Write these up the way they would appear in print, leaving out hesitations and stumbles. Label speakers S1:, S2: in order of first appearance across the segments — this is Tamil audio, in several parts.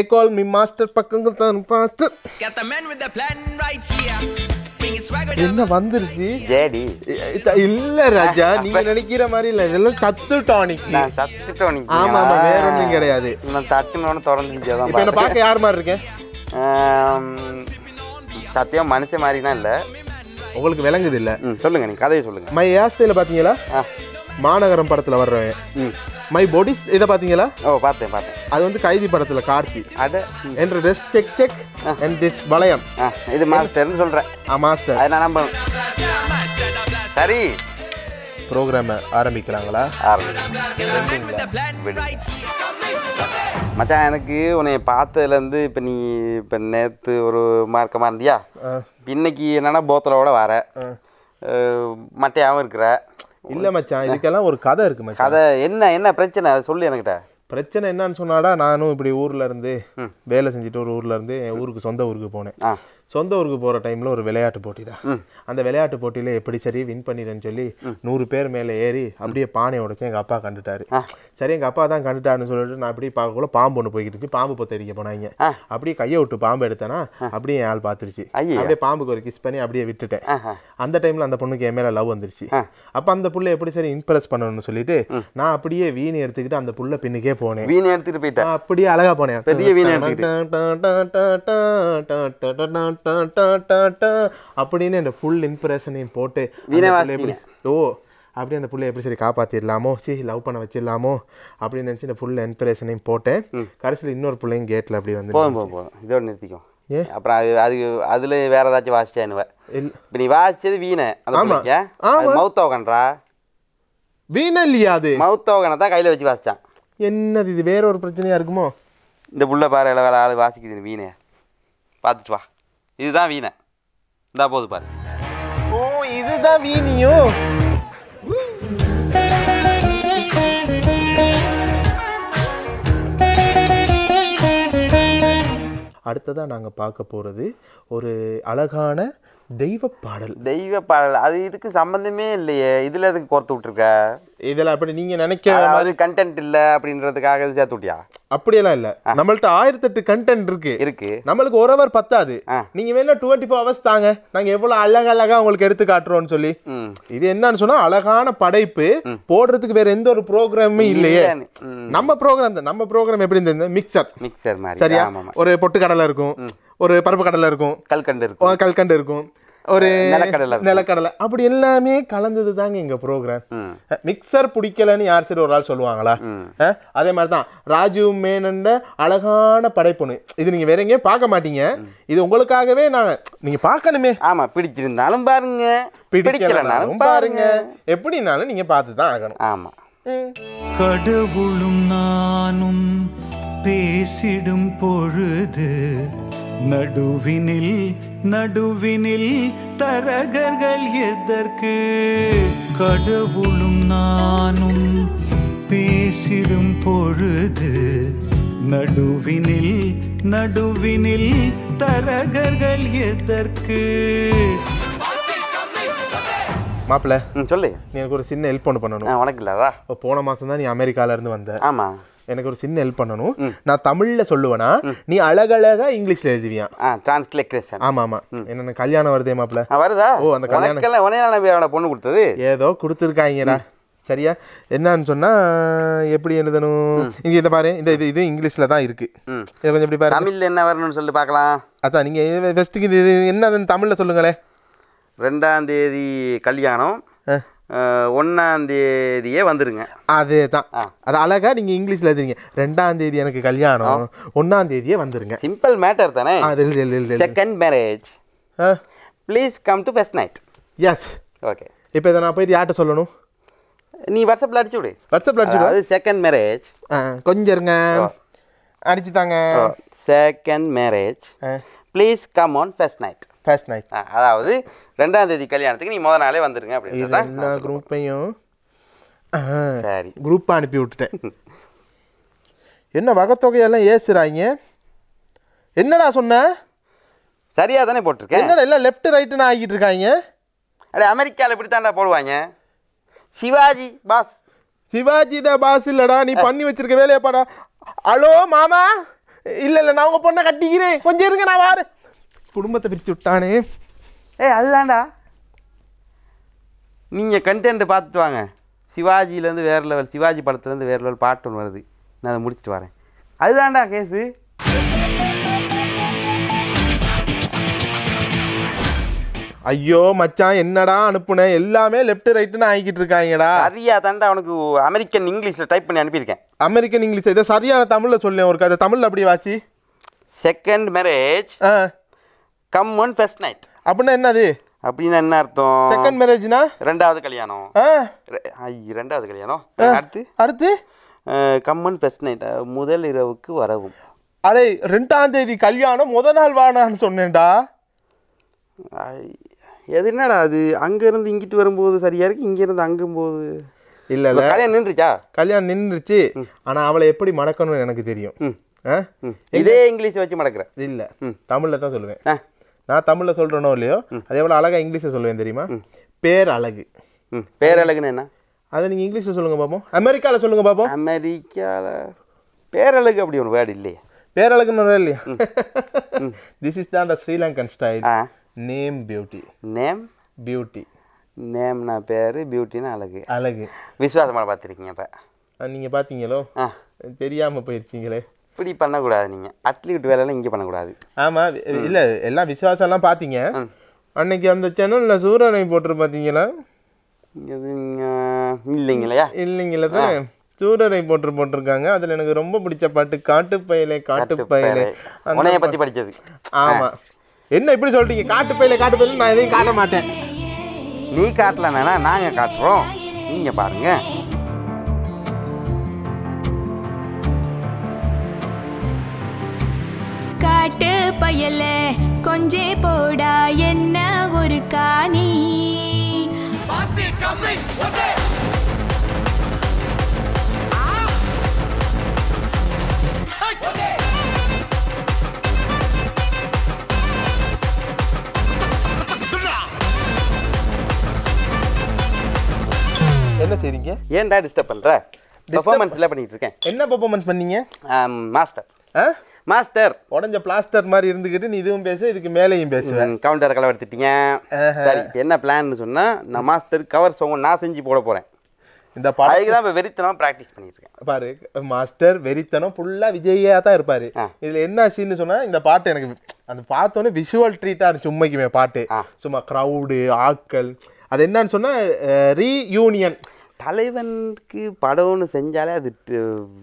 S1: call me master பக்கங்கதான் master.
S2: Got the man with the plan right here. Bring it swagger.
S1: என்ன வந்துருச்சு?
S3: ஜேடி.
S1: இல்ல ராஜா, நீங்க நினைக்கிற மாதிரி இல்ல. இதெல்லாம் சத்து டானிக்.
S3: நான் சத்து டானிக்.
S1: ஆமா ஆமா, வேற ஒண்ணும் கிடையாது.
S3: நான் தட்டுனோட திறந்துச்சு தான்.
S1: இப்போ என்ன பார்க்க யார் மாதிரி இருக்கேன்?
S3: சத்தியம் மனுஷன் மாதிரினா இல்ல.
S1: உங்களுக்கு விளங்குது இல்ல?
S3: சொல்லுங்க, நீங்க கதையை சொல்லுங்க.
S1: மை ஹேர் ஸ்டைல பாத்தீங்களா? மாநகரம் படத்துல வர்றவன். மை பாடி இதை பாத்தீங்களா?
S3: பார்த்தேன்.
S1: அது வந்து கைதி படத்துல கார்த்தி.
S3: அட
S1: என்ற ட்ரெஸ் செக் அண்ட் திஸ் வளையம்.
S3: இது மாஸ்டர்னு சொல்றேன்.
S1: மாஸ்டர்.
S3: அதை நான் நம்பணும். சரி,
S1: ப்ரோக்ராம் ஆரம்பிக்கிறாங்களா?
S3: மச்சான், எனக்கு உன்னை பார்த்ததுலேருந்து இப்போ நீ இப்போ நேற்று ஒரு மார்க்கமாக இருந்தியா, இன்னைக்கு என்னன்னா போத்தலோட வர மட்டையாகவும் இருக்கிற.
S1: இல்லை மச்சான், இதுக்கெல்லாம் ஒரு கதை இருக்கு மச்சான்.
S3: கதை என்ன பிரச்சனை அதை சொல்லு என்கிட்ட.
S1: பிரச்சனை என்னன்னு சொன்னாடா, நானும் இப்படி ஊரில் இருந்து வேலை செஞ்சுட்டு ஒரு ஊரில் இருந்து என் ஊருக்கு சொந்த ஊருக்கு போனேன். சொந்த ஊருக்கு போகிற டைமில் ஒரு விளையாட்டு போட்டிடா. அந்த விளையாட்டு போட்டியில் எப்படி சரி வின் பண்ணிடுன்னு சொல்லி 100 பேர் மேலே ஏறி அப்படியே பானை உடைச்சு எங்கள் அப்பா கண்டுட்டாரு. சரி, எங்கள் அப்பா தான் கண்டுட்டாருன்னு சொல்லிட்டு நான் அப்படியே பார்க்கக்குள்ள பாம்பு ஒன்று போய்கிட்டு இருந்துச்சு. பாம்பு பொத்த அடிக்க போனாங்க. அப்படியே கையை விட்டு பாம்பு எடுத்தேன்னா அப்படியே என் ஆள் பார்த்துருச்சு. அப்படியே பாம்புக்கு ஒரு கிஸ் பண்ணி அப்படியே விட்டுட்டேன். அந்த டைமில் அந்த பொண்ணுக்கு என் மேலே லவ் வந்துருச்சு. அப்போ அந்த புள்ள எப்படி சரி இம்ப்ரெஸ் பண்ணணும்னு சொல்லிட்டு நான் அப்படியே வீணை எடுத்துக்கிட்டு அந்த புள்ள பின்னுக்கே போனேன்.
S3: வீணை எடுத்துகிட்டு போயிட்டேன்.
S1: அப்படியே அழகா போனேன்.
S3: பெரிய வீணை
S1: அப்படின்னு இந்த ஃபுல் இன்ஸ்பிரேஷனையும் போட்டு அப்படியே அந்த புள்ளை எப்படி சரி காப்பாற்றிடலாமோ, லவ் பண்ண வச்சிடலாமோ அப்படின்னு நினச்சி இந்த ஃபுல் இன்ஸ்பிரேஷனையும் போட்டேன். கடைசியில் இன்னொரு பிள்ளைங்க கேட்டில் அப்படி வந்து
S3: போதும் இதோட நிறுத்திக்கும். அப்புறம் அதுல வேற ஏதாச்சும் வாசிச்சேன்னுவ. இப்போ நீ வாசிச்சது வீணை. மவுத்தோகன்றா
S1: வீணை இல்லையா? அது
S3: மவுத்தோகனை தான் கையில் வச்சு வாசிச்சான்.
S1: என்னது இது, வேற ஒரு பிரச்சனையா இருக்குமோ?
S3: இந்த புள்ள பாரு வேலை ஆள் வாசிக்குது வீணை. பார்த்துட்டு வா, இதுதான் வீணை. இந்தா போது பாரு.
S1: ஓ, இதுதான் வீணியோ? அடுத்ததாக நாங்கள் பார்க்க போகிறது ஒரு அழகான தெய்வ பாடல்.
S3: அது இதுக்கு சம்பந்தமே இல்லையே. இதில் எதுக்கு கோர்த்து விட்டுருக்க? இதில்
S1: அப்படி நீங்கள் நினைக்க
S3: அது கண்டென்ட் இல்லை அப்படின்றதுக்காக இது சேர்த்து விட்டியா?
S1: அப்படியெல்லாம் இல்லை. நம்மள்ட்ட 1008 கண்டென்ட் இருக்கு. நம்மளுக்கு ஒரு ஹவர் பத்தாது. நீங்கள் வேணா 24 hours தாங்க, நாங்கள் எவ்வளோ அழகழகா உங்களுக்கு எடுத்து காட்டுறோம்னு சொல்லி. இது என்னன்னு சொன்னால் அழகான படைப்பு போடுறதுக்கு வேற எந்த ஒரு ப்ரோக்ராமுமே இல்லையே. நம்ம ப்ரோக்ராம் எப்படி இருந்தது? மிக்சர் மாதிரி. சரியா? ஒரு பொட்டு கடலை இருக்கும், ஒரு பருப்பு கடலை இருக்கும், கல்கண்டு இருக்கும், ஒரு நிலக்கடலை, அப்படி எல்லாமே கலந்தது தாங்க எங்க ப்ரோக்ராம். மிக்சர் பிடிக்கலன்னு யார் சரி ஒரு ஆள் சொல்லுவாங்களா? அதே மாதிரிதான் ராஜீவ் மேனன் அழகான படைப்புன்னு. இது நீங்க வேற எங்கேயும் பார்க்க மாட்டீங்க. இது உங்களுக்காகவே நீங்க பார்க்கணுமே.
S3: ஆமா, பிடிச்சிருந்தாலும் பாருங்க, பிடிக்கலனாலும் பாருங்க,
S1: எப்படினாலும் நீங்க பார்த்து தான் ஆகணும்.
S3: ஆமா.
S4: கடவுளும் நானும் பேசிடும் பொழுது நடுவினில் தரகர்கள் எதற்கு? கடவுளும் நானும் பேசிடும் பொழுது நடுவினில் தரகர்கள் எதற்கு?
S1: மாப்பிள்ள
S3: சொல்லு,
S1: நீ எனக்கு ஒரு சின்ன ஹெல்ப் ஒன்று பண்ணணும்.
S3: உனக்கு இல்லதா?
S1: போன மாசம் தான் நீ அமெரிக்கால இருந்து வந்த.
S3: ஆமா,
S1: எனக்கு ஒரு சின்ன ஹெல்ப் பண்ணணும். நான் தமிழ்ல சொல்லுவேனா, நீ அழகழகா இங்கிலீஷ்ல எழுதுவியா?
S3: டிரான்ஸ்லேஷன்.
S1: ஆமா. என்ன கல்யாணம் வருதே மாப்பிள்ள?
S3: வருதா?
S1: ஓ, அந்த
S3: கல்யாணம் பொண்ணு கொடுத்தது
S1: ஏதோ கொடுத்துருக்காங்கடா. சரியா? என்னன்னு சொன்னா எப்படி எழுதணும்? இங்க இதை பாரு, இது இங்கிலீஷ்ல தான் இருக்கு. இதை கொஞ்சம் எப்படி பாரு.
S3: தமிழ்ல என்ன வரணும்னு சொல்லி பார்க்கலாம்.
S1: அதான் நீங்க ஃபர்ஸ்ட்டுக்கு இது என்ன தமிழ்ல சொல்லுங்களே.
S3: 2ஆம் தேதி கல்யாணம், 1ஆம் தேதியே வந்துருங்க.
S1: அதேதான். அது அழகா நீங்க இங்கிலீஷ்ல எழுதுறீங்க. 2ஆம் தேதி எனக்கு கல்யாணம், 1ஆம் தேதியே வந்துருங்க.
S3: சிம்பிள் மேட்டர் தானே. Second marriage, please come to first night.
S1: Yes, okay. இப்போ இதை நான் போயிட்டு யார்கிட்ட சொல்லணும்?
S3: நீ வாட்ஸ்அப்பில் அடிச்சு விடு.
S1: அது
S3: செகண்ட் மேரேஜ்.
S1: கொஞ்சம் இருங்க, அடிச்சுட்டாங்க.
S3: Second marriage, please come on first night. அதாவது 2ஆம் தேதி கல்யாணத்துக்கு நீ முதல் நாளே வந்துருங்க அப்படின்னு
S1: குரூப்பையும் சரி குரூப்பாக அனுப்பி விட்டுட்டேன். என்ன வகைத்தொகையெல்லாம் ஏசுறாங்க? என்னடா சொன்ன?
S3: சரியா தானே போட்டிருக்கேன்.
S1: என்னடா எல்லாம் லெஃப்ட் ரைட்டுன்னு ஆகிட்டு இருக்காங்க?
S3: அடே, அமெரிக்காவில் இப்படி தாண்டா போடுவாங்க. சிவாஜி பாஸ்.
S1: சிவாஜி தான் பாஸ் இல்லடா, நீ பண்ணி வச்சிருக்க வேலையை பாடா. ஹலோ மாமா, இல்ல நான் உங்க பொண்ணை கட்டிக்கிறேன், கொஞ்சம் இருங்க நான் வாரேன். குடும்பத்தை பிரிச்சு விட்டானே.
S3: அதுதான்டா, நீங்கள் கண்டென்ட் பார்த்துட்டு வாங்க. சிவாஜிலேருந்து வேறு லெவல், சிவாஜி படத்துலேருந்து வேறு லெவல் பாட்டு ஒன்று வருது, நான் அதை முடிச்சுட்டு வரேன். அதுதான்டா கேஸு.
S1: ஐயோ மச்சான், என்னடா அனுப்புனேன், எல்லாமே லெஃப்ட் ரைட்டுன்னு ஆகிக்கிட்டு இருக்காங்கடா.
S3: சரியா தாண்டா அவனுக்கு அமெரிக்கன் இங்கிலீஷில் டைப் பண்ணி அனுப்பியிருக்கேன்.
S1: அமெரிக்கன் இங்கிலீஷ் இதை சரியான தமிழில் சொல்லேன் ஒரு கதை. தமிழில் அப்படி வாசி. Second
S3: marriage come one first night
S1: அப்படின்னா என்னது?
S3: அப்படின்னா என்ன அர்த்தம்?
S1: செகண்ட் மேரேஜ்னா ரெண்டாவது கல்யாணம். அடுத்து
S3: கம் ஒன் ஃபர்ஸ்ட் நைட், முதல் இரவுக்கு வரவும்.
S1: அடே 2ஆம் தேதி கல்யாணம், முதல் நாள் வானான்னு சொன்னேன்டா.
S3: எது என்னடா அது? அங்கேருந்து இங்கிட்டு வரும்போது சரியா இருக்கு, இங்கேருந்து அங்கும்போது இல்லை. கல்யாணம் நின்றுச்சா? கல்யாணம் நின்றுச்சு. ஆனால் அவளை எப்படி மடக்கணும்னு எனக்கு தெரியும். இதே இங்கிலீஷ் வச்சு மடக்கிறேன். இல்லை, தமிழில் தான் சொல்லுவேன். நான் தமிழில் சொல்கிறேனோ இல்லையோ, அதே எவ்வளோ அழகாக இங்கிலீஷில் சொல்லுவேன் தெரியுமா? பேரழகு. பேரழகுன்னு என்ன? அதை நீங்கள் இங்கிலீஷில் சொல்லுங்கள் பார்ப்போம். அமெரிக்காவில் சொல்லுங்கள் பார்ப்போம். அமெரிக்காவில் பேரழகு அப்படி ஒரு வேர்டு இல்லையே. பேரழகுன்னு ஒரு இல்லையா? திஸ் இஸ் தான் Sri Lankan style. Name beauty. Name beauty. நேம்னா பேர், பியூட்டினா அழகு. அழகு. விசுவாசமாக பார்த்துருக்கீங்க. இப்போ நீங்கள் பார்த்தீங்களோ? தெரியாமல் போயிருச்சிங்களே. இப்படி பண்ணக்கூடாது. நீங்கள் அட்லீட் வேலையெல்லாம் இங்கே பண்ணக்கூடாது. ஆமாம், இல்லை எல்லாம் விசுவாசம்லாம் பார்த்தீங்க. அன்னைக்கு அந்த சேனலில் சூரனை போட்டு பார்த்தீங்களா? இல்லைங்களா? இல்லைங்களா தான் சூரரை போட்டிருக்காங்க. அதில் எனக்கு ரொம்ப பிடிச்ச பாட்டு காட்டுப்பயலே காட்டுப்பயலே. உனைய பற்றி படித்தது. ஆமாம். என்ன இப்படி சொல்லிட்டீங்க? காட்டுப்பயலே காட்டுப்பயலே. நான் எதையும் காட்ட மாட்டேன். நீ காட்டலன்னா நாங்கள் காட்டுறோம், நீங்கள் பாருங்க.
S5: காட்டு பயல கொஞ்சே போடா என்ன ஒரு காணி.
S1: என்ன செய்றீங்க?
S3: ஏன்டா டிஸ்டர்ப் பண்ற? பெர்ஃபார்மன்ஸ்ல பண்ணிட்டு இருக்கேன். என்ன பெர்ஃபார்மன்ஸ் பண்ணீங்க? மாஸ்டர். மாஸ்டர் உடஞ்ச பிளாஸ்டர் மாதிரி இருந்துக்கிட்டு நீ இதுவும் பேச, இதுக்கு மேலேயும் பேசுவேன். கவுண்டர் கலவை எடுத்துட்டீங்க. சரி, என்ன பிளான்னு சொன்னா, நான் மாஸ்டர் கவர் சாங் நான் செஞ்சு போட போறேன். இந்த பாட்டுக்கு தான் இப்போ வெறித்தனம் ப்ராக்டிஸ் பண்ணிட்டு இருக்கேன். பாரு, மாஸ்டர் வெறித்தனம் ஃபுல்லா விஜயா தான் இருப்பாரு. இதுல என்ன சீன்னு சொன்னா, இந்த பாட்டு எனக்கு அந்த பார்த்தோன்னே விஷுவல் ட்ரீட்டா இருந்துச்சு. உண்மைக்குமே பாட்டு சும்மா க்ரௌடு ஆக்கள். அது என்னன்னு சொன்னா ரீயூனியன். தலைவனுக்கு படம்னு செஞ்சாலே அது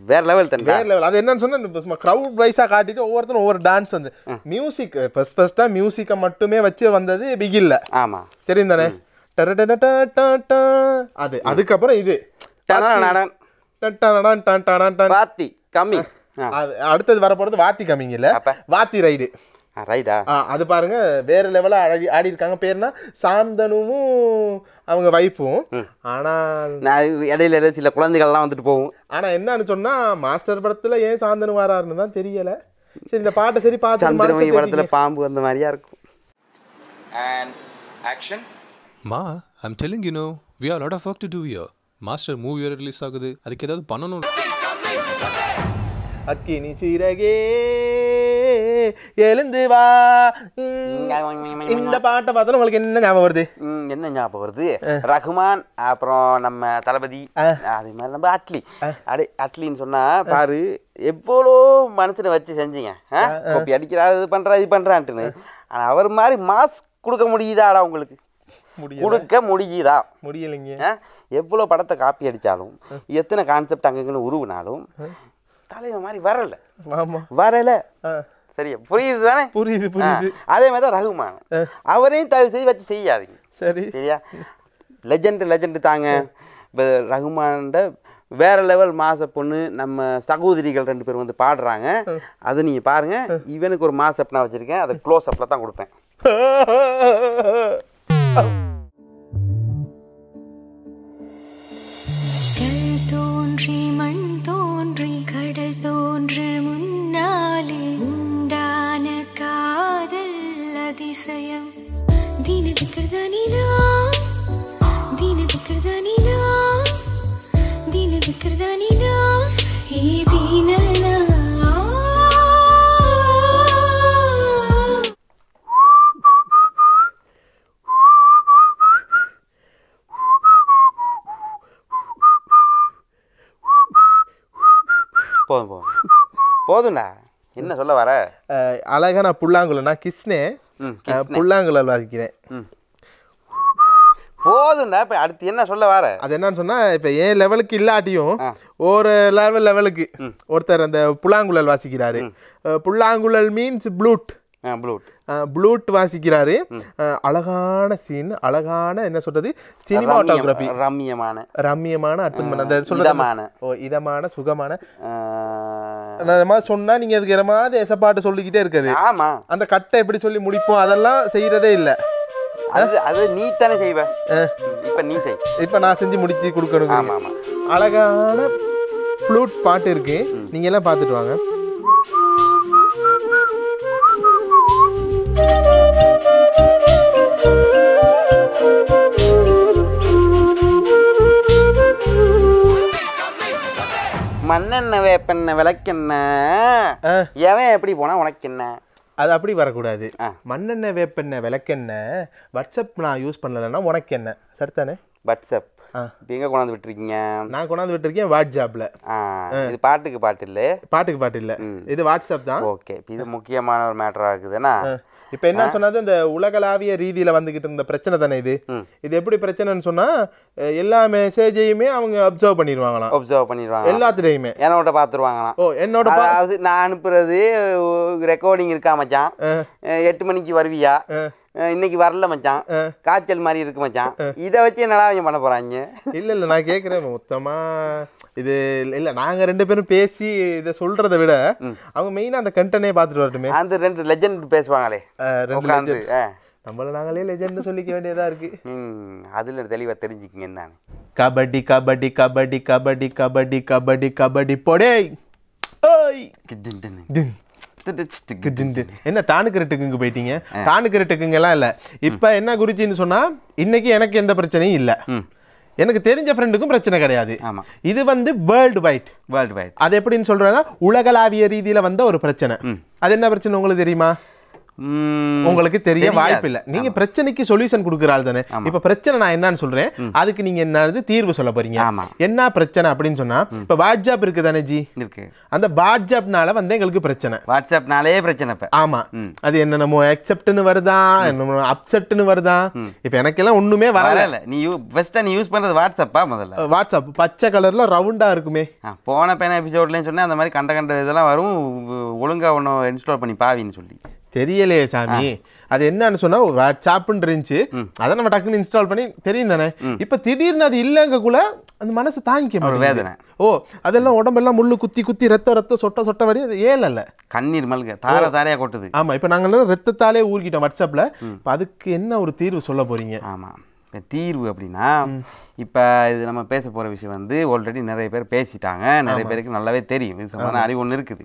S3: வேற லெவல் தான், வேற லெவல். அது என்னன்னு சொன்னா க்ரௌட் வைஸா காட்டிட்டு ஒவ்வொருத்தரும் ஒவ்வொரு டான்ஸ் வந்து மியூசிக் ஃபர்ஸ்டா மியூசிக்கை மட்டுமே வச்சு வந்தது பிகில்ல. ஆமா, தெரியும் தானே? அது அதுக்கப்புறம் இது வாத்தி கம்மி. அடுத்தது வர போறது வாத்தி கம்மிங் இல்ல, வாத்தி ரைடு. ரைடா? அது பாருங்க, வேற லெவலா ஆடி இருக்காங்க. பேர்னா சாந்தனும் அவங்க வைஃபும். ஆனா இடையில சில குழந்தைகள்லாம் வந்துட்டு போகும். ஆனா என்னன்னு சொன்னா, மாஸ்டர் படத்துல ஏன் சாந்தனு வராருன்னு தான் தெரியல. சரி, இந்த பாட்டை சரி பார்த்து படத்துல பாம்பு அந்த மாதிரியா இருக்கும்.
S6: And action.
S7: Ma, I'm telling you, we have a lot of work to do here. Master movie release ஆகுது, அதுக்கு ஏதாவது பண்ணணும்.
S1: அக்கினி சிறகே எழுந்து வா. இந்த பாட்டை பார்த்தா உங்களுக்கு என்ன ஞாபகம் வருது?
S3: என்ன ஞாபகம் வருது? ரகுமான், அப்புறம் நம்ம தளபதி, அதே மாதிரி நம்ம அட்லி. அட்லின்னு சொன்னா பாரு, எவ்வளோ மனசுல வச்சு செஞ்சீங்க. கோப்பி அடிக்கிறாரு, இது பண்றா இது பண்றான்ட்டுன்னு. ஆனா அவர் மாதிரி மாஸ் கொடுக்க முடியுதாடா உங்களுக்கு? கொடுக்க முடியுதா? முடியலைங்க. எவ்வளோ படத்தை காப்பி அடித்தாலும், எத்தனை கான்செப்ட் அங்கங்கன்னு உருவினாலும் தலைவன் மாதிரி வரல. வரல. சரியா? புரியுது தானே? புரியுது புரியுது. அதே மாதிரி தான் ரகுமான், அவரையும் தயவு செய்து வச்சு செய்யாதீங்க. சரி, சரியா? லெஜெண்டு தாங்க. இப்போ ரகுமான்ட வேற லெவல் மாச பொண்ணு நம்ம சகோதரிகள் 2 பேர் வந்து பாடுறாங்க. அதை நீங்கள் பாருங்க. இவனுக்கு ஒரு மாசப் நான் வச்சிருக்கேன், அதை க்ளோஸ் அப்ல தான் கொடுப்பேன்.
S5: கல் தோன்றி மண் தோன்றி கடல் தோன்று முன்னாலே உண்டான காதல் அதிசயம். தீனது கிருதனினா தீனது கிருதனினா தீனது கிருதனினா ஏ தீனனா
S3: போதும் போதும்டா. என்ன சொல்ல வர?
S1: அழகா நான் புல்லாங்குழல், நான் கிருஷ்ணே புல்லாங்குழல் வாசிக்கிறேன்.
S3: போதும்டா. இப்போ அடுத்து என்ன சொல்ல வர? அது
S1: என்னன்னு சொன்னால், இப்போ ஏன் லெவலுக்கு இல்லாட்டியும் ஒரு லெவலுக்கு ஒருத்தர் அந்த புல்லாங்குழல் வாசிக்கிறாரு. புல்லாங்குழல் மீன்ஸ் ப்ளூட். ப்ளூட் வாசிக்கிறாரு. அழகான சீன், அழகான என்ன சொல்றது, சினிமாட்டோகிராஃபி, ரம்மியமான அற்புதமான இதமான சுகமான சொன்னா நீங்க அதுக்கு இடமாவது எசப்பாட்டு சொல்லிக்கிட்டே இருக்குது. அந்த கட்டை எப்படி சொல்லி முடிப்போம் அதெல்லாம் செய்யறதே இல்லை.
S3: அது நீ தானே செய்வ. இப்ப நீ செய்.
S1: இப்ப நான் செஞ்சு முடிச்சு கொடுக்கணும். அழகான ஃப்ளூட் பாட்டு இருக்கு, நீங்க எல்லாம் பார்த்துட்டு வாங்க.
S3: மண்ணெண்ண வேப்பெண்ண விளக்கெண்ண எவன் எப்படி போனா உனக்கு என்ன?
S1: அது அப்படி வரக்கூடாது. மண்ணெண்ணெய் வேப்பெண்ணெய் விளக்கெண்ணெய் வாட்ஸ்அப் நான் யூஸ் பண்ணலன்னா உனக்கு என்ன? சரித்தானே?
S3: வாட்ஸ்அப் எங்க கொண்டாந்து விட்டுருக்கீங்க?
S1: நான் கொண்டாந்து விட்டுருக்கேன் வாட்ஸ்அப்ல.
S3: இது பாட்டுக்கு பாட்டு இல்லை,
S1: பாட்டுக்கு பாட்டு இல்லை, இது வாட்ஸ்அப் தான்.
S3: ஓகே, இது முக்கியமான ஒரு மேட்டரா இருக்குதுன்னா
S1: இப்போ என்ன சொன்னது, இந்த உலகளாவிய ரீதியில் வந்துகிட்டு இருந்த பிரச்சனை தானே இது. இது எப்படி பிரச்சனைன்னு சொன்னால், எல்லா மெசேஜையுமே அவங்க அப்சர்வ் பண்ணிடுவாங்க எல்லாத்துலேயுமே.
S3: என்னோட பார்த்துருவாங்களாம். என்னோட அதாவது நான் அனுப்புறது ரெக்கார்டிங் இருக்கா மச்சான், 8 மணிக்கு வருவியா, இன்னைக்கு வரல மச்சான், காய்ச்சல் மாதிரி இருக்கு மச்சான், இதை வச்சு என்னடா அவங்க பண்ண போறாங்க?
S1: இல்லை நான் கேட்குறேன் மொத்தமா இது இல்லை, நாங்கள் 2 பேரும் பேசி இதை சொல்றதை விட அவங்க மெயினாக அந்த கண்டென்ட்டே பார்த்துட்டு வரட்டுமே.
S3: அந்த 2 லெஜெண்ட் பேசுவாங்களே,
S1: நம்மள நாங்களே லெஜெண்ட் சொல்லிக்க வேண்டியதா இருக்கு.
S3: அதுல தெளிவா தெரிஞ்சுக்கிங்க. என்னன்னு
S1: கபடி கபடி கபடி கபடி கபடி கபடி கபடி போடே. என்ன டானுக்கு போயிட்டீங்க? டானுக்கு எல்லாம் இல்ல. இப்ப என்ன குறிச்சின்னு சொன்னா, இன்னைக்கு எனக்கு எந்த பிரச்சனையும் இல்ல, எனக்கு தெரிஞ்ச ஃப்ரெண்டுக்கும் பிரச்சனை கிடையாது. இது வந்து வேர்ல்டு வைட். அது எப்படின்னு சொல்றேன்னா, உலகளாவிய ரீதியில வந்த ஒரு பிரச்சனை. அது என்ன பிரச்சனை உங்களுக்கு தெரியுமா? உங்களுக்கு தெரிய வாய்ப்பு இல்ல. நீங்க பிரச்சனைக்கு சொல்யூஷன் கொடுக்கறாள் தானே. இப்ப பிரச்சனை நான் என்னன்னு சொல்றேன், அதுக்கு நீங்க என்னது தீர்வு சொல்ல போறீங்க. என்ன பிரச்சனை அப்படின்னு சொன்னா, இப்ப வாட்ஸ்அப் இருக்கு தானே ஜி, அந்த வாட்ஸ்அப்னால வந்து எங்களுக்கு பிரச்சனை.
S3: வாட்ஸ்அப்னாலே பிரச்சனை.
S1: ஆமா, அது என்னமோ அக்செப்ட்னு வருதா, என்னமோ அப்செட்னு வருதா. இப்ப எனக்கு எல்லாம் ஒண்ணுமே வரல.
S3: நீ ஃபர்ஸ்ட் நீ யூஸ் பண்றது வாட்ஸ்அப்பா? முதல்ல
S1: வாட்ஸ்அப் பச்சை கலர்ல ரவுண்டா இருக்குமே.
S3: போன பேன எபிசோட்லன்னு சொன்னா அந்த மாதிரி கண்ட இதெல்லாம் வரும், ஒழுங்கா ஒன்னு இன்ஸ்டால் பண்ணி பாவின்னு சொல்லி
S1: தெரியலையே சாமி. அது என்னன்னு சொன்னா, வாட்ஸ்அப்னு இருந்துச்சு, அதை நம்ம டக்குன்னு இன்ஸ்டால் பண்ணி தெரியும் தானே. இப்ப திடீர்னு அது இல்லைங்கக்குள்ள அந்த மனசு தாங்கிக்க வேதனை. அதெல்லாம் உடம்பெல்லாம் முள்ளு குத்தி குத்தி ரத்த சொட்ட வடி, அது ஏழல்ல,
S3: கண்ணீர் மல்க தாரையா கொட்டுது.
S1: ஆமா, இப்ப நாங்க ரத்தத்தாலே ஊறிக்கிட்டோம் வாட்ஸ்அப்ல. அதுக்கு என்ன ஒரு தீர்வு சொல்ல போறீங்க?
S3: ஆமா, இப்போ தீர்வு அப்படின்னா, இப்போ இது நம்ம பேச போகிற விஷயம் வந்து ஆல்ரெடி நிறைய பேர் பேசிட்டாங்க, நிறைய பேருக்கு நல்லாவே தெரியும், இது சம்பந்தமான அறிவு ஒன்று இருக்குது.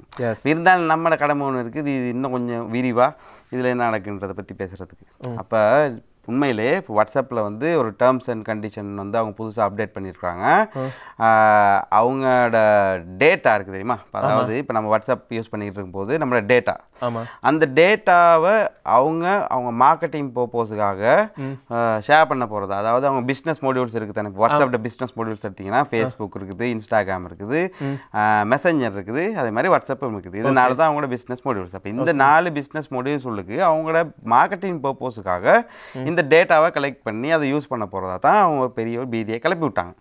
S3: இருந்தாலும் நம்மளோட கடமை ஒன்று இருக்குது, இது இன்னும் கொஞ்சம் விரிவாக இதில் என்ன நடக்குன்றதை பற்றி பேசுகிறதுக்கு. அப்போ உண்மையிலே இப்போ வாட்ஸ்அப்பில் வந்து ஒரு டேர்ம்ஸ் அண்ட் கண்டிஷன் வந்து அவங்க புதுசாக அப்டேட் பண்ணியிருக்காங்க. அவங்களோட டேட்டா இருக்குது தெரியுமா, அதாவது இப்போ நம்ம வாட்ஸ்அப் யூஸ் பண்ணிக்கிட்டு இருக்கும்போது நம்மளோட டேட்டா, அந்த டேட்டாவை அவங்க மார்க்கெட்டிங் பர்பஸுக்காக ஷேர் பண்ண போகிறது. அதாவது அவங்க பிஸ்னஸ் மாடியூல்ஸ் இருக்குது தானே. வாட்ஸ்அப்பில் பிஸ்னஸ் மாடியூல்ஸ் எடுத்திங்கன்னா ஃபேஸ்புக் இருக்குது, இன்ஸ்டாகிராம் இருக்குது, மெசஞ்சர் இருக்குது, அதே மாதிரி வாட்ஸ்அப்பும் இருக்குது. இதனால தான் அவங்களோட பிஸ்னஸ் மாடியூல்ஸ். அப்போ இந்த 4 பிஸ்னஸ் மாடியூல்ஸுக்கு அவங்களோட மார்க்கெட்டிங் பர்பஸுக்காக இந்த டேட்டாவை கலெக்ட் பண்ணி அதை யூஸ் பண்ண போகிறதா தான் அவங்க பெரிய ஒரு பீதியை கிளப்பி விட்டாங்க.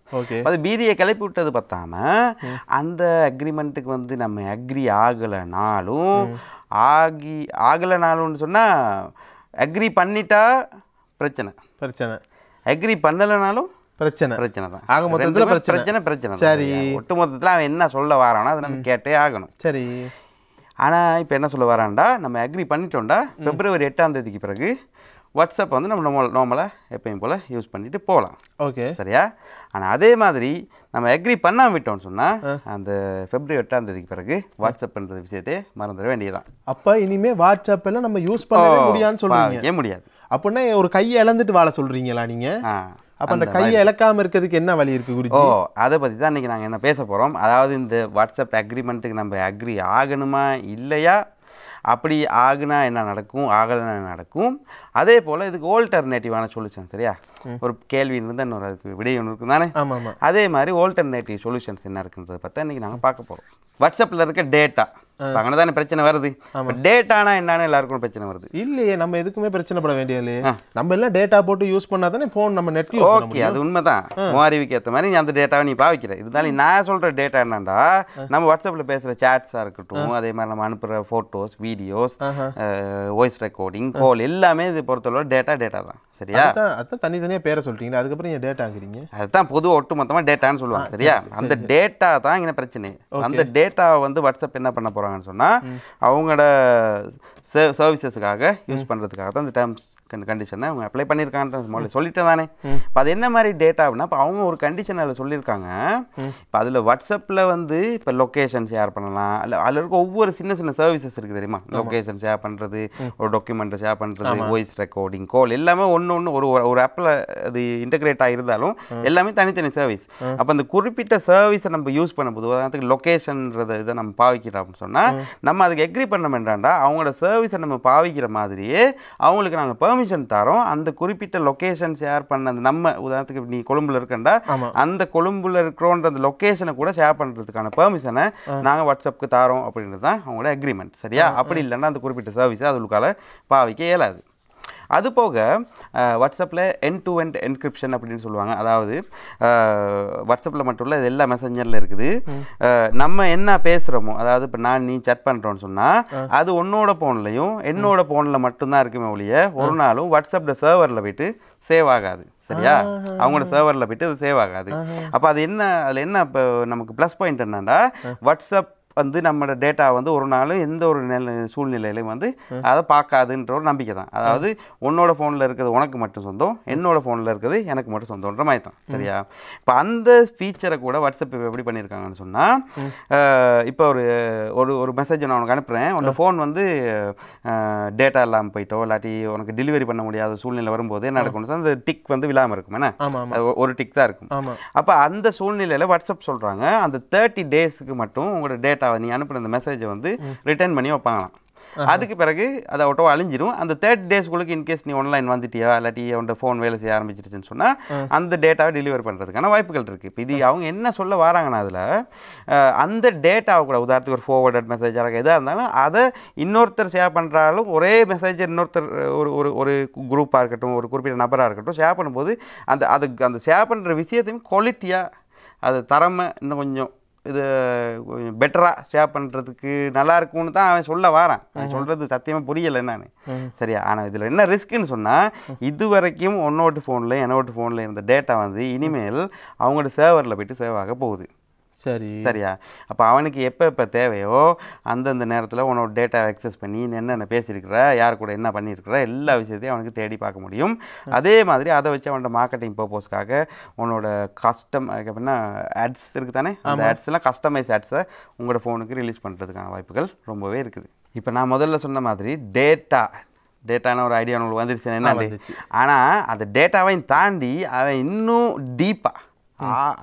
S3: அது பீதியை கிளப்பி விட்டது பார்த்தாம, அந்த அக்ரிமெண்ட்டுக்கு வந்து நம்ம அக்ரி ஆகலைனாலும்னு சொன்னால், அக்ரி பண்ணிட்டா பிரச்சனை, அக்ரி பண்ணலைனாலும் பிரச்சனை தான். ஆக மொத்தத்தில் பிரச்சனை. சரி, ஒட்டு மொத்தத்தில் அவன் என்ன சொல்ல வரானோ அதை நம்ம கேட்டே ஆகணும். சரி, ஆனால் இப்போ என்ன சொல்ல வரான்டா, நம்ம அக்ரி பண்ணிட்டோம்டா, February 8ஆம் தேதிக்கு பிறகு வாட்ஸ்அப் வந்து நம்ம நார்மலாக எப்பயும் போல் யூஸ் பண்ணிட்டு போகலாம். ஓகே, சரியா? ஆனால் அதே மாதிரி நம்ம அக்ரி பண்ணாமல் விட்டோம்னு சொன்னால், அந்த February 8ஆம் தேதிக்கு பிறகு வாட்ஸ்அப்ன்ற விஷயத்தை மறந்துட வேண்டியதான்.
S1: அப்போ இனிமேல் வாட்ஸ்அப் எல்லாம் நம்ம யூஸ் பண்ணவே முடியாதுன்னு சொல்கிறீங்க?
S3: ஏன் முடியாது?
S1: அப்படின்னா ஒரு கையை இழந்துட்டு வாழ சொல்கிறீங்களா நீங்கள்? அப்போ அந்த கையை இழக்காமல் இருக்கிறதுக்கு என்ன வழி இருக்குது குருஜி?
S3: அதை பற்றி தான் இன்றைக்கி நாங்கள் என்ன பேச போகிறோம். அதாவது இந்த வாட்ஸ்அப் அக்ரிமெண்ட்டுக்கு நம்ம அக்ரி ஆகணுமா இல்லையா, அப்படி ஆகுனா என்ன நடக்கும், ஆகலைன்னா என்ன நடக்கும். அதே போல் இதுக்கு ஆல்டர்னேட்டிவான சொல்யூஷன், சரியா? ஒரு கேள்வி இருந்தால் இன்னொரு அதுக்கு விடை ஒன்று இருக்குது தானே. அதே மாதிரி ஆல்டர்னேட்டிவ் சொல்யூஷன்ஸ் என்ன இருக்குன்றதை பற்றி இன்றைக்கி நாங்கள் பார்க்க போகிறோம். வாட்ஸ்அப்பில் இருக்க டேட்டா அங்கே தானே பிரச்சனை வருது. டேட்டானா என்னன்னு எல்லாருக்கும் பிரச்சனை வருது.
S1: இல்லையே, நம்ம எதுக்குமே பிரச்சனைப்பட வேண்டியது. நம்ம எல்லாம் டேட்டா போட்டு யூஸ் பண்ணா தானே ஃபோன் நம்ம நெட் யூஸ் பண்ண முடியும்.
S3: அது உண்மைதான். அறிவுக்கு ஏற்ற மாதிரி நீ அந்த டேட்டாவை நீ பாவிக்கிற. இருந்தாலும் நான் சொல்கிற டேட்டா என்னன்னா, நம்ம வாட்ஸ்அப்பில் பேசுகிற சாட்ஸாக இருக்கட்டும், அதே மாதிரி நம்ம அனுப்புகிற ஃபோட்டோஸ், வீடியோஸ், வாய்ஸ் ரெக்கார்டிங், கால் எல்லாமே இது பொறுத்தளவு டேட்டா தான், சரியா?
S1: அதான் தனித்தனியாக பேரை சொல்லிட்டீங்க, அதுக்கப்புறம் ஏன் டேட்டாங்கிறீங்க?
S3: அதுதான் பொதுவாக ஒட்டு மொத்தமாக டேட்டான்னு சொல்லுவாங்க, சரியா? அந்த டேட்டா தான் இங்கே பிரச்சனை. அந்த டேட்டாவை வந்து வாட்ஸ்அப் என்ன பண்ண போகிறாங்கன்னு சொன்னால், அவங்களோட சர்வீசஸுக்காக யூஸ் பண்ணுறதுக்காக தான் இந்த டேர்ம்ஸ் கண்டிஷனை அவங்க அப்ளை பண்ணியிருக்காங்க. முதல்ல சொல்லிட்டு தானே. இப்போ அது என்ன மாதிரி டேட்டா அப்படின்னா, இப்போ அவங்க ஒரு கண்டிஷன் அதில் சொல்லியிருக்காங்க. இப்போ அதில் வாட்ஸ்அப்பில் வந்து இப்போ லொக்கேஷன் ஷேர் பண்ணலாம், இல்லை அதில் இருக்க ஒவ்வொரு சின்ன சின்ன சர்வீசஸ் இருக்குது தெரியுமா? லொக்கேஷன் ஷேர் பண்ணுறது, ஒரு டாக்குமெண்ட்டை ஷேர் பண்ணுறது, வாய்ஸ் ரெக்கார்டிங், கால் எல்லாமே ஒன்று ஒரு ஆப்பில் அது இன்டகிரேட் ஆகிருந்தாலும் எல்லாமே தனித்தனி சர்வீஸ். அப்போ அந்த குறிப்பிட்ட சர்வீஸை நம்ம யூஸ் பண்ணும்போது, உதாரணத்துக்கு லொக்கேஷன்றதை இதை நம்ம பாவிக்கிறோம் அப்படின்னு சொன்னால், நம்ம அதுக்கு எக்ரி பண்ண வேண்டாம்டா, அவங்களோட சர்வீஸை நம்ம பாவிக்கிற மாதிரியே அவங்களுக்கு நாங்கள் பெர்மிஷன் தரோம். அந்த குறிப்பிட்ட லொகேஷன் ஷேர் பண்ண அந்த நம்ம உதாரணத்துக்கு நீ கொழும்புல இருக்கண்டா, அந்த கொழும்புல இருக்கிறோன்ற அந்த லொகேஷனை கூட ஷேர் பண்றதுக்கான பெர்மிஷனை நாங்கள் வாட்ஸ்அப்புக்கு தரோம் அப்படின்றது தான் அவங்களோட அக்ரிமெண்ட், சரியா? அப்படி இல்லைன்னா அந்த குறிப்பிட்ட சர்வீஸை அதுக்கால பாவிக்க இயலாது. அது போக வாட்ஸ்அப்பில் எண்ட் டு எண்ட் என்கிரிப்ஷன் அப்படின்னு சொல்லுவாங்க. அதாவது வாட்ஸ்அப்பில் மட்டும் இல்லை, இது எல்லா மெசஞ்சரில் இருக்குது. நம்ம என்ன பேசுகிறோமோ, அதாவது இப்போ நான் நீ சேட் பண்ணுறோன்னு சொன்னால், அது உன்னோட ஃபோன்லையும் என்னோட ஃபோனில் மட்டும்தான் இருக்குமே ஒழிய ஒரு நாளும் வாட்ஸ்அப்பில் சர்வரில் போயிட்டு சேவ் ஆகாது, சரியா? அவங்களோட சர்வரில் போயிட்டு அது சேவ் ஆகாது. அப்போ அது என்ன, அதில் என்ன இப்போ நமக்கு ப்ளஸ் பாயிண்ட் என்னன்னா, வாட்ஸ்அப் வந்து நம்மளோட டேட்டா வந்து ஒரு நாளும் எந்த ஒரு சூழ்நிலையிலையும் வந்து அதை பார்க்காதுன்ற ஒரு நம்பிக்கை தான். அதாவது உன்னோட ஃபோனில் இருக்கிறது உனக்கு மட்டும் சொந்தம், என்னோட ஃபோனில் இருக்கிறது எனக்கு மட்டும் சொந்தம்ன்ற மாதிரி தான், சரியா? இப்போ அந்த ஃபீச்சரை கூட வாட்ஸ்அப் எப்படி பண்ணியிருக்காங்கன்னு சொன்னால், இப்போ ஒரு மெசேஜ் நான் உனக்கு அனுப்புகிறேன், உன்னோட ஃபோன் வந்து டேட்டா இல்லாமல் போயிட்டோ இல்லாட்டி உனக்கு டெலிவரி பண்ண முடியாத சூழ்நிலை வரும்போது என்ன நடக்கும்னு அந்த டிக் வந்து விழாமல் இருக்கும், என்ன ஒரு டிக் தான் இருக்கும். அப்போ அந்த சூழ்நிலையில் வாட்ஸ்அப் சொல்கிறாங்க, அந்த 30 டேஸுக்கு மட்டும் உங்களோட டேட்டா நீ அனுப்புன அந்த மெசேஜை வந்து ரிட்டர்ன் பண்ணி வைப்பாங்களாம். அதுக்கு பிறகு அதை ஆட்டோ அழிஞ்சிடும். அந்த 30 டேஸ்க்குள்ளுக்கு இன்கேஸ் நீ ஆன்லைன் வந்துட்டியா இல்லாட்டி அவனோட ஃபோன் வேலை செய்ய ஆரம்பிச்சிருச்சுன்னு சொன்னால் அந்த டேட்டாவை டெலிவரி பண்ணுறதுக்கான வாய்ப்புகள் இருக்குது. இப்போ இது அவங்க என்ன சொல்ல வராங்கன்னா, அதில் அந்த டேட்டாவை கூட உதாரணத்துக்கு ஒரு ஃபார்வர்டட் மெசேஜாக எதாக இருந்தாலும் அதை இன்னொருத்தர் ஷேர் பண்ணுறாலும் ஒரே மெசேஜை இன்னொருத்தர் ஒரு குரூப்பாக இருக்கட்டும், ஒரு குறிப்பிட்ட நபராக இருக்கட்டும் ஷேர் பண்ணும்போது அந்த ஷேர் பண்ணுற விஷயத்தையும் குவாலிட்டியாக அது தரமை இன்னும் கொஞ்சம் இது பெட்டராக ஷேர் பண்ணுறதுக்கு நல்லா இருக்கும்னு தான் அவன் சொல்ல வரான். அவன் சொல்கிறது சத்தியமாக புரியலை என்னன்னு, சரியா? ஆனால் இதில் என்ன ரிஸ்க்குன்னு சொன்னால், இது வரைக்கும் உன்னோட ஃபோனில் என்னோட ஃபோனில் இருந்த டேட்டா வந்து இனிமேல் அவங்களோட சர்வரில் போய்ட்டு சேவ் ஆக போகுது, சரியா? அப்போ அவனுக்கு எப்போ தேவையோ அந்தந்த நேரத்தில் உன்னோட டேட்டாவை அக்சஸ் பண்ணி என்னென்ன பேசியிருக்கிற, யார் கூட என்ன பண்ணியிருக்கிற எல்லா விஷயத்தையும் அவனுக்கு தேடி பார்க்க முடியும். அதே மாதிரி அதை வச்சு அவனோட மார்க்கெட்டிங் பர்பஸ்க்காக உன்னோட கஸ்டம் அப்படின்னா ஆட்ஸ் இருக்குது தானே, அந்த ஆட்ஸ்லாம் கஸ்டமைஸ் ஆட்ஸை உங்களோட ஃபோனுக்கு ரிலீஸ் பண்ணுறதுக்கான வாய்ப்புகள் ரொம்பவே இருக்குது. இப்போ நான் முதல்ல சொன்ன மாதிரி டேட்டான ஒரு ஐடியா உங்களுக்கு வந்துருச்சு என்ன, ஆனால் அந்த டேட்டாவையும் தாண்டி அவன் இன்னும் டீப்பாக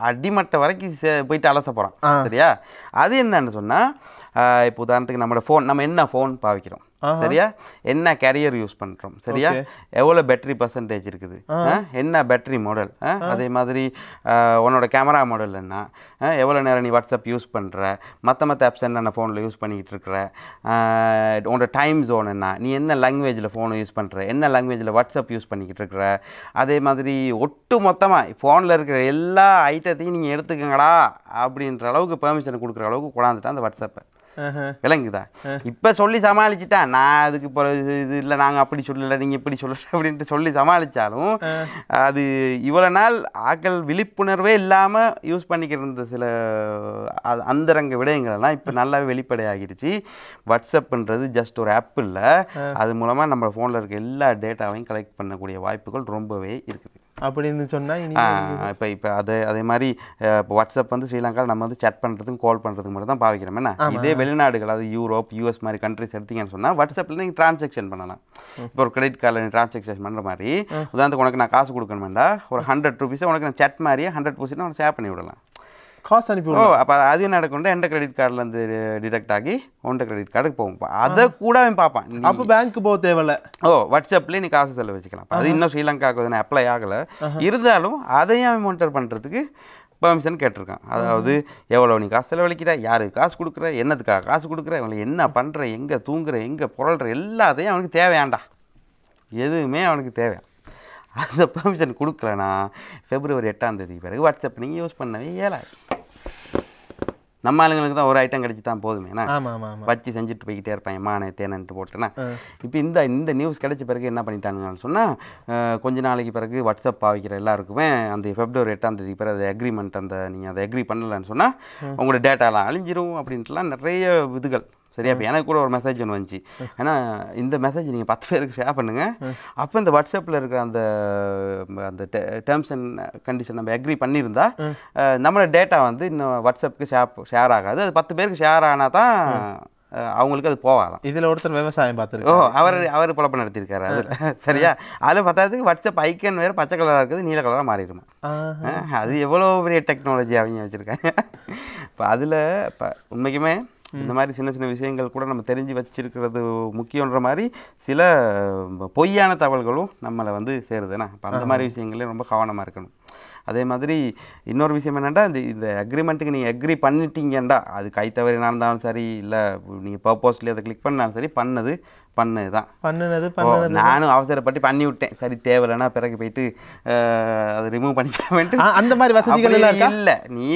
S3: அடிமட்ட வரைக்கும் போயிட்டு அலச போகிறான், சரியா? அது என்னன்னு சொன்னால், இப்போ உதாரணத்துக்கு நம்ம என்ன ஃபோன் பாவிக்கிறோம், சரியா? என்ன கேரியர் யூஸ் பண்ணுறோம், சரியா? எவ்வளோ பேட்டரி பர்சன்டேஜ் இருக்குது, என்ன பேட்டரி மாடல், அதே மாதிரி உன்னோட கேமரா மாடல் என்ன, எவ்வளோ நேரம் நீ வாட்ஸ்அப் யூஸ் பண்ணுற, மற்ற ஆப்ஸ் என்னென்ன ஃபோனில் யூஸ் பண்ணிக்கிட்டு இருக்கிற, உன்னோட டைம் ஜோன் என்ன, நீ என்ன லாங்குவேஜில் ஃபோனை யூஸ் பண்ணுற, என்ன லாங்குவேஜில் வாட்ஸ்அப் யூஸ் பண்ணிக்கிட்டு இருக்கிற, அதே மாதிரி ஒட்டு மொத்தமாக ஃபோனில் இருக்கிற எல்லா ஐட்டத்தையும் நீங்கள் எடுத்துக்கங்கடா அப்படின்ற அளவுக்கு பெர்மிஷன் கொடுக்குற அளவுக்கு கொண்டாந்துட்டான் அந்த வாட்ஸ்அப்பை, விளங்குதா? இப்போ சொல்லி சமாளிச்சுட்டான். நான் அதுக்கு இப்போ இது இல்லை, நாங்கள் அப்படி சொல்லலை, நீங்கள் இப்படி சொல்லலை அப்படின்ட்டு சொல்லி சமாளித்தாலும் அது இவ்வளோ நாள் ஆக்கள் விழிப்புணர்வே இல்லாமல் யூஸ் பண்ணிக்கிற சில அந்தரங்க விடயங்கள்லாம் இப்போ நல்லாவே வெளிப்படையாகிடுச்சு. வாட்ஸ்அப்புன்றது ஜஸ்ட் ஒரு ஆப் இல்லை, அது மூலமாக நம்ம ஃபோனில் இருக்க எல்லா டேட்டாவையும் கலெக்ட் பண்ணக்கூடிய வாய்ப்புகள் ரொம்பவே இருக்குது
S1: அப்படின்னு சொன்னால்.
S3: இப்போ அதே மாதிரி இப்போ வாட்ஸ்அப் வந்து ஸ்ரீலங்காவில் நம்ம வந்து சேட் பண்ணுறதுக்கும் கால் பண்ணுறதுக்கு மட்டும் தான் பாவிக்கிறோம். என்ன இதே வெளிநாடுகள், அது யூரோப், யூஎஸ் மாதிரி கண்ட்ரிஸ் எடுத்தீங்கன்னு சொன்னால் வாட்ஸ்அப்பில் நீங்கள் டிரான்சாக்ஷன் பண்ணலாம். இப்போ ஒரு கிரெடிட் கார்டில் நீ டிரான்சாக்ஷன் பண்ணுற மாதிரி உதாரணத்துக்கு உனக்கு நான் காசு கொடுக்கணுமெண்டா ஒரு 100 ரூபீஸை உனக்கு நான் சேட் மாதிரியே 100% உனக்கு ஷேர் பண்ணி விடலாம்.
S1: காசு அனுப்பி
S3: அப்போ அது என்ன நடக்கும் எந்த கிரெடிட் கார்டுலேருந்து டிடெக்ட் ஆகி உண்ட கிரெடிட் கார்டுக்கு போகும் அதை கூட அவன் பார்ப்பான்
S1: அப்போ பேங்க்கு போக தேவையில்ல
S3: வாட்ஸ்அப்லேயே நீ காசு செலவு வச்சுக்கலாம் அது இன்னும் ஸ்ரீலங்காவுக்கு அப்ளை ஆகலை இருந்தாலும் அதையும் அவன் மானிட்டர் பண்ணுறதுக்கு பெர்மிஷன் கேட்டிருக்கான் அதாவது எவ்வளோ நீ காசு செலவழிக்கிற யாருக்கு காசு கொடுக்குற என்னத்துக்காக காசு கொடுக்குற அவனுக்கு என்ன பண்ணுற எங்கே தூங்குற எங்கே புரள்ற எல்லாத்தையும் அவனுக்கு தேவையாண்டா எதுவுமே அவனுக்கு தேவையா அந்த பெர்மிஷன் கொடுக்கலனா February 8 பிறகு வாட்ஸ்அப் நீங்கள் யூஸ் பண்ணவே இயலாது நம்ம ஆளுங்களுக்கு தான் ஒரு ஐட்டம் கிடச்சி தான் போதுமே வச்சு செஞ்சுட்டு போய்கிட்டே இருப்பேன் மானே தேனன்ட்டு போட்டேன்னா இப்போ இந்த நியூஸ் கிடைச்ச பிறகு என்ன பண்ணிட்டானுங்கன்னு சொன்னால் கொஞ்ச நாளைக்கு பிறகு வாட்ஸ்அப் பாவிக்கிற எல்லாருக்குமே அந்த February 8 பிறகு அது அக்ரிமெண்ட் அந்த நீங்கள் அதை அக்ரி பண்ணலன்னு சொன்னால் உங்களோட டேட்டாலாம் அழிஞ்சிரும் அப்படின்ட்டுலாம் நிறைய இதுகள் சரியா இப்போ எனக்கு கூட ஒரு மெசேஜ் ஒன்று வந்துச்சு ஏன்னா இந்த மெசேஜ் நீங்கள் 10 பேருக்கு ஷேர் பண்ணுங்கள் அப்போ இந்த வாட்ஸ்அப்பில் இருக்கிற அந்த டேர்ம்ஸ் அண்ட் கண்டிஷன் நம்ம அக்ரி பண்ணியிருந்தா நம்மளோட டேட்டா வந்து இன்னும் வாட்ஸ்அப்புக்கு ஷேர் ஆகாது அது 10 பேருக்கு ஷேர் ஆனால் தான் அவங்களுக்கு அது போவாதான்
S1: இதில் ஒருத்தர் விவசாயம் பார்த்துருக்கு
S3: அவர் குழப்பம் நடத்தியிருக்காரு அதில் சரியா அதில் பார்த்ததுக்கு வாட்ஸ்அப் ஐக்கன் வேறு பச்சை கலராக இருக்குது நீல கலராக மாறிடுமா அது எவ்வளோ பெரிய டெக்னாலஜி அவங்க வச்சுருக்காங்க இப்போ அதில் இப்போ உண்மைக்குமே இந்த மாதிரி சின்ன சின்ன விஷயங்கள் கூட நம்ம தெரிஞ்சு வச்சிருக்கிறது முக்கியன்ற மாதிரி சில பொய்யான தகவல்களும் நம்மளை வந்து சேருதுன்னா இப்போ அந்த மாதிரி விஷயங்களே ரொம்ப கவனமாக இருக்கணும் அதே மாதிரி இன்னொரு விஷயம் என்னென்னா இந்த அக்ரிமெண்ட்டுக்கு நீங்கள் அக்ரி பண்ணிட்டீங்கண்டா அது கை தவறி நடந்தாலும் சரி இல்லை நீங்கள் பர்பஸ்லி அதை கிளிக் பண்ணாலும் சரி பண்ணுது நானும் அவசரப்பட்டு பண்ணி விட்டேன் சரி தேவையில்லைன்னா பிறகு போயிட்டு அதை ரிமூவ் பண்ணிக்க
S1: அந்த மாதிரி வசதிகள்
S3: இல்லை நீ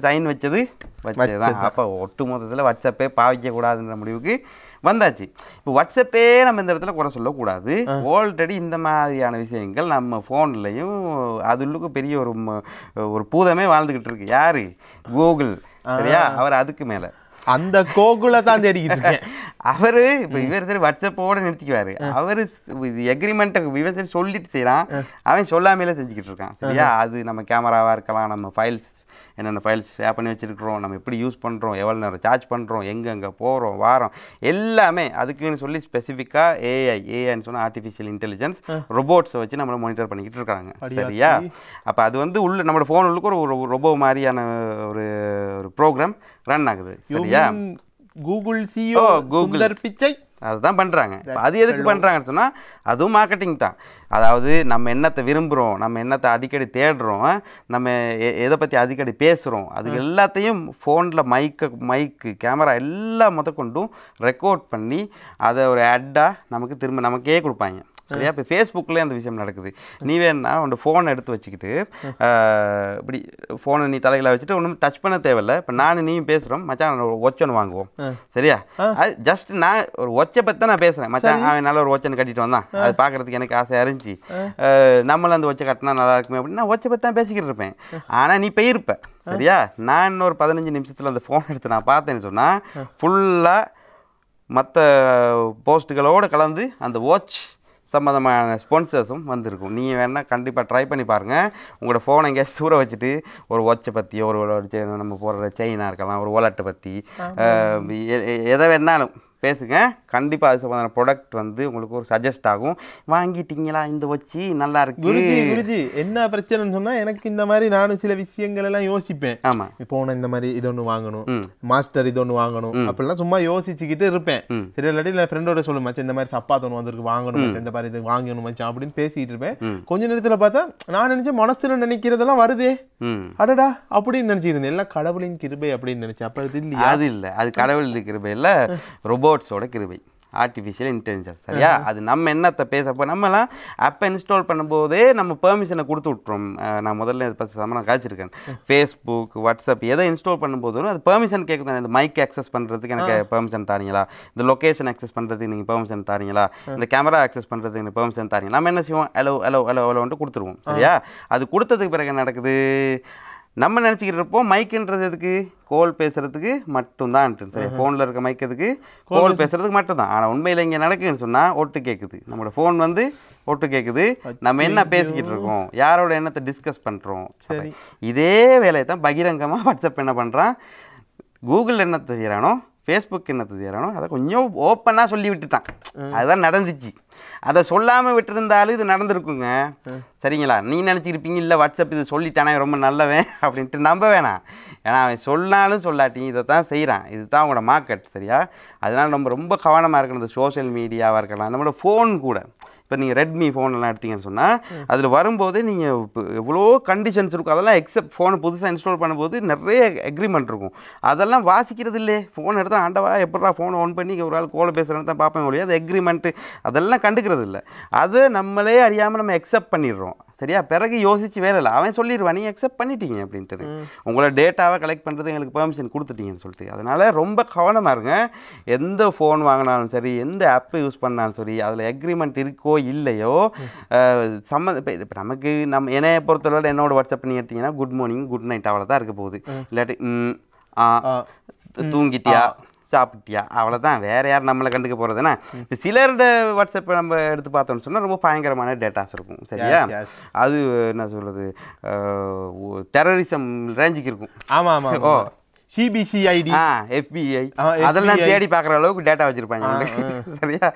S3: சைன் வச்சதுதான் அப்போ ஒட்டு மொத்தத்தில் வாட்ஸ்அப்பே பாவிக்க கூடாதுன்ற முடிவுக்கு வந்தாச்சு இப்போ வாட்ஸ்அப்பே நம்ம இந்த இடத்துல குறை சொல்லக்கூடாது ஆல்ரெடி இந்த மாதிரியான விஷயங்கள் நம்ம ஃபோன்லையும் அதுள்ளுக்கு பெரிய ஒரு பூதமே வாழ்ந்துக்கிட்டு இருக்கு யாரு கூகுள் சரியா அவர் அதுக்கு மேலே
S1: அந்த கோகுலை தான் தேடிக்கிட்டு இருக்கேன்
S3: அவர் இப்போ இவர் சரி வாட்ஸ்அப்போடு நிறுத்திக்குவார் அவர் எக்ரிமெண்ட்டை இவர் சரி சொல்லிட்டு செய்கிறான் அவன் சொல்லாமலே செஞ்சுக்கிட்டு இருக்கான் சரியா அது நம்ம கேமராவாக இருக்கலாம் நம்ம ஃபைல்ஸ் என்னென்ன ஃபைல்ஸ் ஷேர் பண்ணி வச்சுருக்கிறோம் நம்ம எப்படி யூஸ் பண்ணுறோம் எவ்வளோ நேரம் சார்ஜ் பண்ணுறோம் எங்கெங்கே போகிறோம் வாரோம் எல்லாமே அதுக்குன்னு சொல்லி ஸ்பெசிஃபிக்காக ஏஐன்னு சொன்னால் ஆர்டிஃபிஷியல் இன்டெலிஜென்ஸ் ரொபோட்ஸை வச்சு நம்மளை மானிட்டர் பண்ணிக்கிட்டு இருக்காங்க சரியா அப்போ அது வந்து நம்மளோட ஃபோன் உள்ளுக்கு ஒரு ரொபோ மாதிரியான ஒரு ப்ரோக்ராம் ரன் ஆகுது சரியா
S1: கூகுள் சிஓ கூகுள் பிச்சை
S3: அதுதான் பண்ணுறாங்க அது எதுக்கு பண்ணுறாங்கன்னு சொன்னால் அதுவும் மார்க்கெட்டிங் தான் அதாவது நம்ம என்னத்தை விரும்புகிறோம் நம்ம என்னத்தை அடிக்கடி தேடுறோம் நம்ம எதை பற்றி அடிக்கடி பேசுகிறோம் அது எல்லாத்தையும் ஃபோனில் மைக்கு கேமரா எல்லாம் கொண்டும் ரெக்கார்ட் பண்ணி அதை ஒரு ஆட்டாக நமக்கு திரும்ப நமக்கே கொடுப்பாங்க சரியா இப்போ ஃபேஸ்புக்லேயே அந்த விஷயம் நடக்குது நீ வேணா உன்னோட ஃபோனை எடுத்து வச்சுக்கிட்டு இப்படி ஃபோனை நீ தலையில் வச்சுட்டு ஒன்றும் டச் பண்ண தேவையில்லை இப்போ நீயும் பேசுகிறோம் மச்சான் ஒரு வாட்ச் ஒன்று வாங்குவோம் சரியா அது ஜஸ்ட் நான் ஒரு வாட்சை பற்றி தான் நான் பேசுகிறேன் மச்சான் அவன் நல்ல ஒரு வாட்சை கட்டிட்டு வந்தான் அது பார்க்குறதுக்கு எனக்கு ஆசையாக இருந்துச்சு நம்மளும் அந்த வாட்சை கட்டினா நல்லா இருக்குமே அப்படின்னு நான் வாட்சை பற்றி தான் பேசிக்கிட்டு இருப்பேன் ஆனால் நீ போயிருப்ப சரியா நான் இன்னொரு 15 நிமிஷத்தில் அந்த ஃபோன் எடுத்து நான் பார்த்தேன்னு சொன்னால் ஃபுல்லாக மற்ற போஸ்ட்டுகளோடு கலந்து அந்த வாட்ச் சம்மந்தமான ஸ்பான்சர்ஸும் வந்திருக்கும் நீங்கள் வேணால் கண்டிப்பாக ட்ரை பண்ணி பாருங்கள் உங்களோட ஃபோனை எங்கேயாச்சும் சூற வச்சுட்டு ஒரு வாட்சை பற்றியோ ஒரு நம்ம போடுற செயினாக இருக்கலாம் ஒரு வாலெட்டை பற்றி எதை வேணாலும் பேசுங்க கண்டிப்பாக அது சம்பந்தமான ப்ராடக்ட் வந்து உங்களுக்கு ஒரு சஜஸ்ட் ஆகும் வாங்கிட்டீங்களா இந்த வச்சு நல்லா இருக்கு
S1: குருஜி என்ன பிரச்சனைன்னு சொன்னால் எனக்கு இந்த மாதிரி நானும் சில விஷயங்கள் எல்லாம் யோசிப்பேன்
S3: ஆமாம்
S1: இப்போ இந்த மாதிரி இது ஒன்று வாங்கணும் மாஸ்டர் இது ஒன்று வாங்கணும் அப்படிலாம் சும்மா யோசிச்சுக்கிட்டு இருப்பேன் சரி இல்லாட்டி இல்லை ஃப்ரெண்டோட சொல்லும் மச்சான் இந்த மாதிரி சப்பாத்து ஒன்று வந்திருக்கு வாங்கணும் மச்சான் இந்த மாதிரி இது வாங்கணும் மச்சான் அப்படின்னு பேசிக்கிட்டு இருப்பேன் கொஞ்ச நேரத்தில் பார்த்தா நான் நினைச்சேன் மனசுல நினைக்கிறதெல்லாம் வருதே அடடா அப்படின்னு நினைச்சிருந்தேன் எல்லாம் கடவுளின் கிருபை அப்படின்னு நினைச்சேன் அப்போ அது இல்லையா
S3: அது இல்லை அது கடவுளின் கிருபை இல்லை ரோபோட்ஸோட கிருபை ஆர்டிஃபிஷியல் இன்டெலிஜென்ஸ் சரியா அது நம்ம என்னத்தை பேசப்போ நம்மலாம் ஆப்பை இன்ஸ்டால் பண்ணும்போதே நம்ம பெர்மிஷனை கொடுத்து விட்றோம் நான் முதல்ல இதை பற்றி சமணம் காய்ச்சிருக்கேன் ஃபேஸ்புக் வாட்ஸ்அப் எதை இன்ஸ்டால் பண்ணும்போதும் அது பெர்மிஷன் கேட்குது இந்த மைக் ஆக்சஸ் பண்ணுறதுக்கு எனக்கு பெர்மிஷன் தாரீங்களா இந்த லொக்கேஷன் ஆக்சஸ் பண்ணுறதுக்கு நீங்கள் பெர்மிஷன் தாரீங்களா இந்த கேமரா ஆக்சஸ் பண்ணுறதுக்கு எனக்கு பெர்மிஷன் தாரீங்களா நம்ம என்ன செய்வோம் ஹலோன்ட்டு கொடுத்துருவோம் சரியா அது கொடுத்ததுக்கு பிறகு என்ன நடக்குது நம்ம நினச்சிக்கிட்டு இருப்போம் மைக்குன்றது எதுக்கு கோல் பேசுகிறதுக்கு மட்டும்தான் சரி ஃபோனில் இருக்க மைக் எதுக்கு கோல் பேசுகிறதுக்கு மட்டும்தான் ஆனால் உண்மையில் இங்கே நடக்குதுன்னு சொன்னால் ஒட்டு கேட்குது நம்மளோட ஃபோன் வந்து ஒட்டு கேட்குது நம்ம என்ன பேசிக்கிட்டு இருக்கோம் யாரோட எண்ணத்தை டிஸ்கஸ் பண்ணுறோம் சரி இதே வேலையை தான் பகிரங்கமாக வாட்ஸ்அப் என்ன பண்ணுறான் கூகுள் என்னத்தை செய்கிறானோ ஃபேஸ்புக் என்னது செய்யறானோ அதை கொஞ்சம் ஓப்பனாக சொல்லி விட்டுட்டான். அதுதான் நடந்துச்சு. அதை சொல்லாமல் விட்டுருந்தாலும் இது நடந்திருக்குங்க. சரிங்களா? நீ நினச்சிருப்பீங்க இல்லை வாட்ஸ்அப் இது சொல்லிட்டானே ரொம்ப நல்லவன் அப்படின்ட்டு நம்ப வேணாம். ஏன்னா அவன் சொன்னாலும் சொல்லாட்டி இதை தான் செய்கிறான். இதுதான் அவங்களோட மார்க்கெட். சரியா? அதனால் நம்ம ரொம்ப கவனமாக இருக்கணும். இந்த சோஷியல் மீடியாவாக இருக்கலாம், நம்மளோட ஃபோன் கூட. இப்போ நீங்கள் ரெட்மி ஃபோன்லாம் எடுத்தீங்கன்னு சொன்னால் அதில் வரும்போதே நீங்கள் எவ்வளோ கண்டிஷன்ஸ் இருக்கும். அதெல்லாம் ஃபோனை புதுசாக இன்ஸ்டால் பண்ணும்போது நிறைய அக்ரிமெண்ட் இருக்கும். அதெல்லாம் வாசிக்கிறது இல்லையே. ஃபோன் எடுத்தால் ஆண்டவா எப்படா ஃபோனை ஆன் பண்ணி ஒரு ஆள் கோலை பேசுகிறேன்னு தான் பார்ப்பேன் ஒழிய அது அக்ரிமெண்ட்டு அதெல்லாம் கண்டுக்கிறது இல்லை. அதை நம்மளே அறியாமல் நம்ம அக்செப்ட் பண்ணிடுறோம். சரியா? பிறகு யோசிச்சு வேலை இல்லை. அவன் சொல்லிடுவான் நீங்கள் அக்செப்ட் பண்ணிட்டீங்க அப்படின்ட்டு. உங்களோட டேட்டாவை கலெக்ட் பண்ணுறது எங்களுக்கு பெர்மிஷன் கொடுத்துட்டீங்கன்னு சொல்லிட்டு. அதனால் ரொம்ப கவனமாக இருங்க. எந்த ஃபோன் வாங்கினாலும் சரி, எந்த ஆப்பை யூஸ் பண்ணாலும் சரி, அதில் அக்ரிமெண்ட் இருக்கோ இல்லையோ இப்போ நமக்கு என்னைய பொறுத்தளவில் என்னோட வாட்ஸ்அப் பண்ணி எடுத்தீங்கன்னா குட் மார்னிங் குட் நைட் அவ்வளோ தான் இருக்க போகுது. இல்லாட்டி தூங்கிட்டியா சாப்பிட்டியா அவ்வளோதான். வேறு யார் நம்மளை கண்டுக்க போகிறதுனா? இப்போ சிலரோட வாட்ஸ்அப்பை நம்ம எடுத்து பார்த்தோம்னு சொன்னால் ரொம்ப பயங்கரமான டேட்டாஸ் இருக்கும். சரியா? அது என்ன சொல்கிறது, டெரரிசம் ரேஞ்சுக்கு இருக்கும்.
S1: ஆமாம் ஆமாம். ஓ சிபிசிஐடி,
S3: FBI அதெல்லாம் தேடி பார்க்குற அளவுக்கு டேட்டா வச்சுருப்பாங்க. சரியா?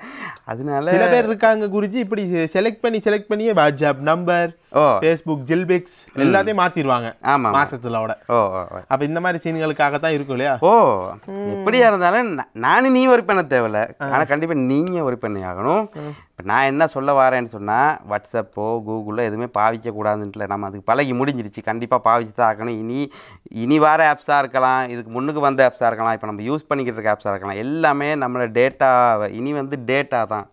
S3: அதனால
S1: சில பேர் இருக்காங்க குறித்து இப்படி செலக்ட் பண்ணி வாட்ஸ்அப் நம்பர், ஃபேஸ்புக், ஜில்பிக்ஸ் எல்லாத்தையும் மாற்றிடுவாங்க. ஆமாம், மாற்றத்திலோட. அப்போ இந்த மாதிரி சீன்களுக்காக தான் இருக்கும் இல்லையா?
S3: எப்படியா இருந்தாலும் நானும் நீ ஒர்க் பண்ண தேவையில்ல. ஆனால் கண்டிப்பாக நீங்கள் ஒர்க் பண்ணி ஆகணும். இப்போ நான் என்ன சொல்ல வரேன்னு சொன்னால் வாட்ஸ்அப்போ கூகுளோ எதுவுமே பாவிக்கக்கூடாதுன்ட்டு நம்ம அதுக்கு பழகி முடிஞ்சிருச்சு. கண்டிப்பாக பாவிச்சு தான் ஆகணும். இனி வர ஆப்ஸாக இருக்கலாம், இதுக்கு முன்னுக்கு வந்த ஆப்ஸாக இருக்கலாம், இப்போ நம்ம யூஸ் பண்ணிக்கிட்டு இருக்க ஆப்ஸாக இருக்கலாம், எல்லாமே நம்மளோட டேட்டாவை இனி டேட்டா தான்.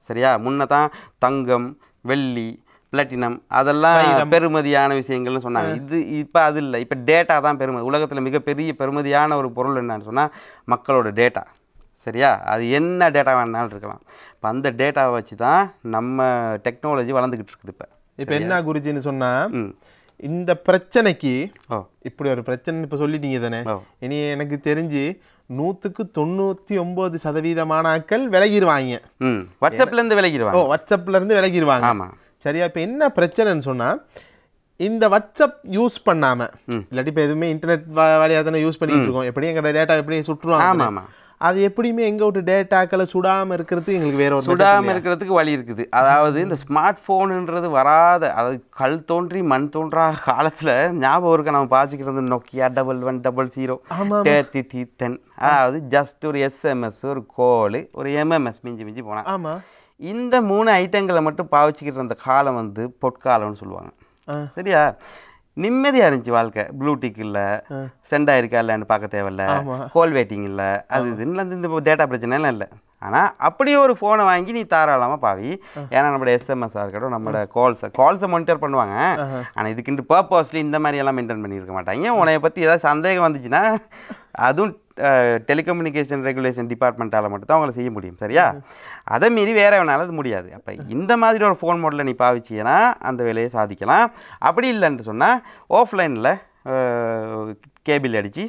S3: சரியா? முன்ன தான் தங்கம், வெள்ளி, பிளாட்டினம் அதெல்லாம் பெருமதியான விஷயங்கள்னு சொன்னாங்க. இப்போ அது இல்லை. இப்போ டேட்டா தான் பெருமதி. உலகத்தில் மிகப்பெரிய பெருமதியான ஒரு பொருள் என்னன்னு சொன்னால் மக்களோட டேட்டா. சரியா? அது என்ன டேட்டா வேணாலும் இருக்கலாம். இப்போ அந்த டேட்டாவை வச்சு தான் நம்ம டெக்னாலஜி வளர்ந்துக்கிட்டு இருக்குது.
S1: இப்போ என்ன குருஜின்னு சொன்னால் இந்த பிரச்சனைக்கு இப்படி ஒரு பிரச்சனை இப்போ சொல்லிட்டீங்க தானே. இனி எனக்கு தெரிஞ்சு 99% ஆட்கள் விலகிடுவாங்க.
S3: வாட்ஸ்அப்லேருந்து விலகிடுவாங்க.
S1: வாட்ஸ்அப்லேருந்து விலகிடுவாங்க. ஆமாம். சரியா? இப்போ என்ன பிரச்சனைன்னு சொன்னால் இந்த வாட்ஸ்அப் யூஸ் பண்ணாமல் இல்லாட்டி இப்போ எதுவுமே இன்டர்நெட் வழியாக தானே யூஸ் பண்ணிட்டு இருக்கோம். எப்படி எங்களோட டேட்டா எப்படி சுற்றுவாங்க.
S3: ஆமாம்.
S1: அது எப்படியுமே எங்க விட்டு டேட்டாக்களை சுடாமல் இருக்கிறதுக்கு எங்களுக்கு வேற ஒரு
S3: சுடாமல் இருக்கிறதுக்கு வழி இருக்குது. அதாவது இந்த ஸ்மார்ட் ஃபோனுன்றது வராத, அதாவது கல் தோன்றி மண் தோன்றா காலத்தில் ஞாபகம் இருக்க நம்ம பாதிக்கிறது நோக்கியா 1100 3010. அதாவது ஜஸ்ட் ஒரு SMS, ஒரு கோலு, ஒரு MMS மிஞ்சி போனால். ஆமாம். இந்த 3 ஐட்டங்களை மட்டும் பாவிச்சுக்கிட்டு இருந்த காலம் பொற்காலம்னு சொல்லுவாங்க. சரியா? நிம்மதியாக இருந்துச்சு வாழ்க்கை. ப்ளூடிக் இல்லை, சென்ட் ஆயிருக்கா இல்லைன்னு பார்க்க தேவையில்ல, கால் வெயிட்டிங் இல்லை, அது இதுன்னு இந்த டேட்டா பிரச்சனைலாம் இல்லை. ஆனால் அப்படியே ஒரு ஃபோனை வாங்கி நீ தாராளமாக பாவி. ஏன்னா நம்மளோட SMS-ஆக இருக்கட்டும், நம்மளோட கால்ஸை மானிட்டர் பண்ணுவாங்க. ஆனால் இதுக்குன்ட்டு பர்பஸ்லி இந்த மாதிரியெல்லாம் மெயின்டைன் பண்ணியிருக்க மாட்டாங்க. உன்னைய பற்றி ஏதாவது சந்தேகம் வந்துச்சுன்னா அதுவும் டெலிகம்யூனிகேஷன் ரெகுலேஷன் டிபார்ட்மெண்ட்டால் மட்டும்தான் அவங்களை செய்ய முடியும். சரியா? அதை மீறி வேற வேணாலும் அது முடியாது. அப்போ இந்த மாதிரி ஒரு ஃபோன் மாடலில் நீ பாவிச்சிங்கன்னா அந்த வேலையை சாதிக்கலாம். அப்படி இல்லைன்னு சொன்னால் ஆஃப்லைனில் கேபிள் அடித்து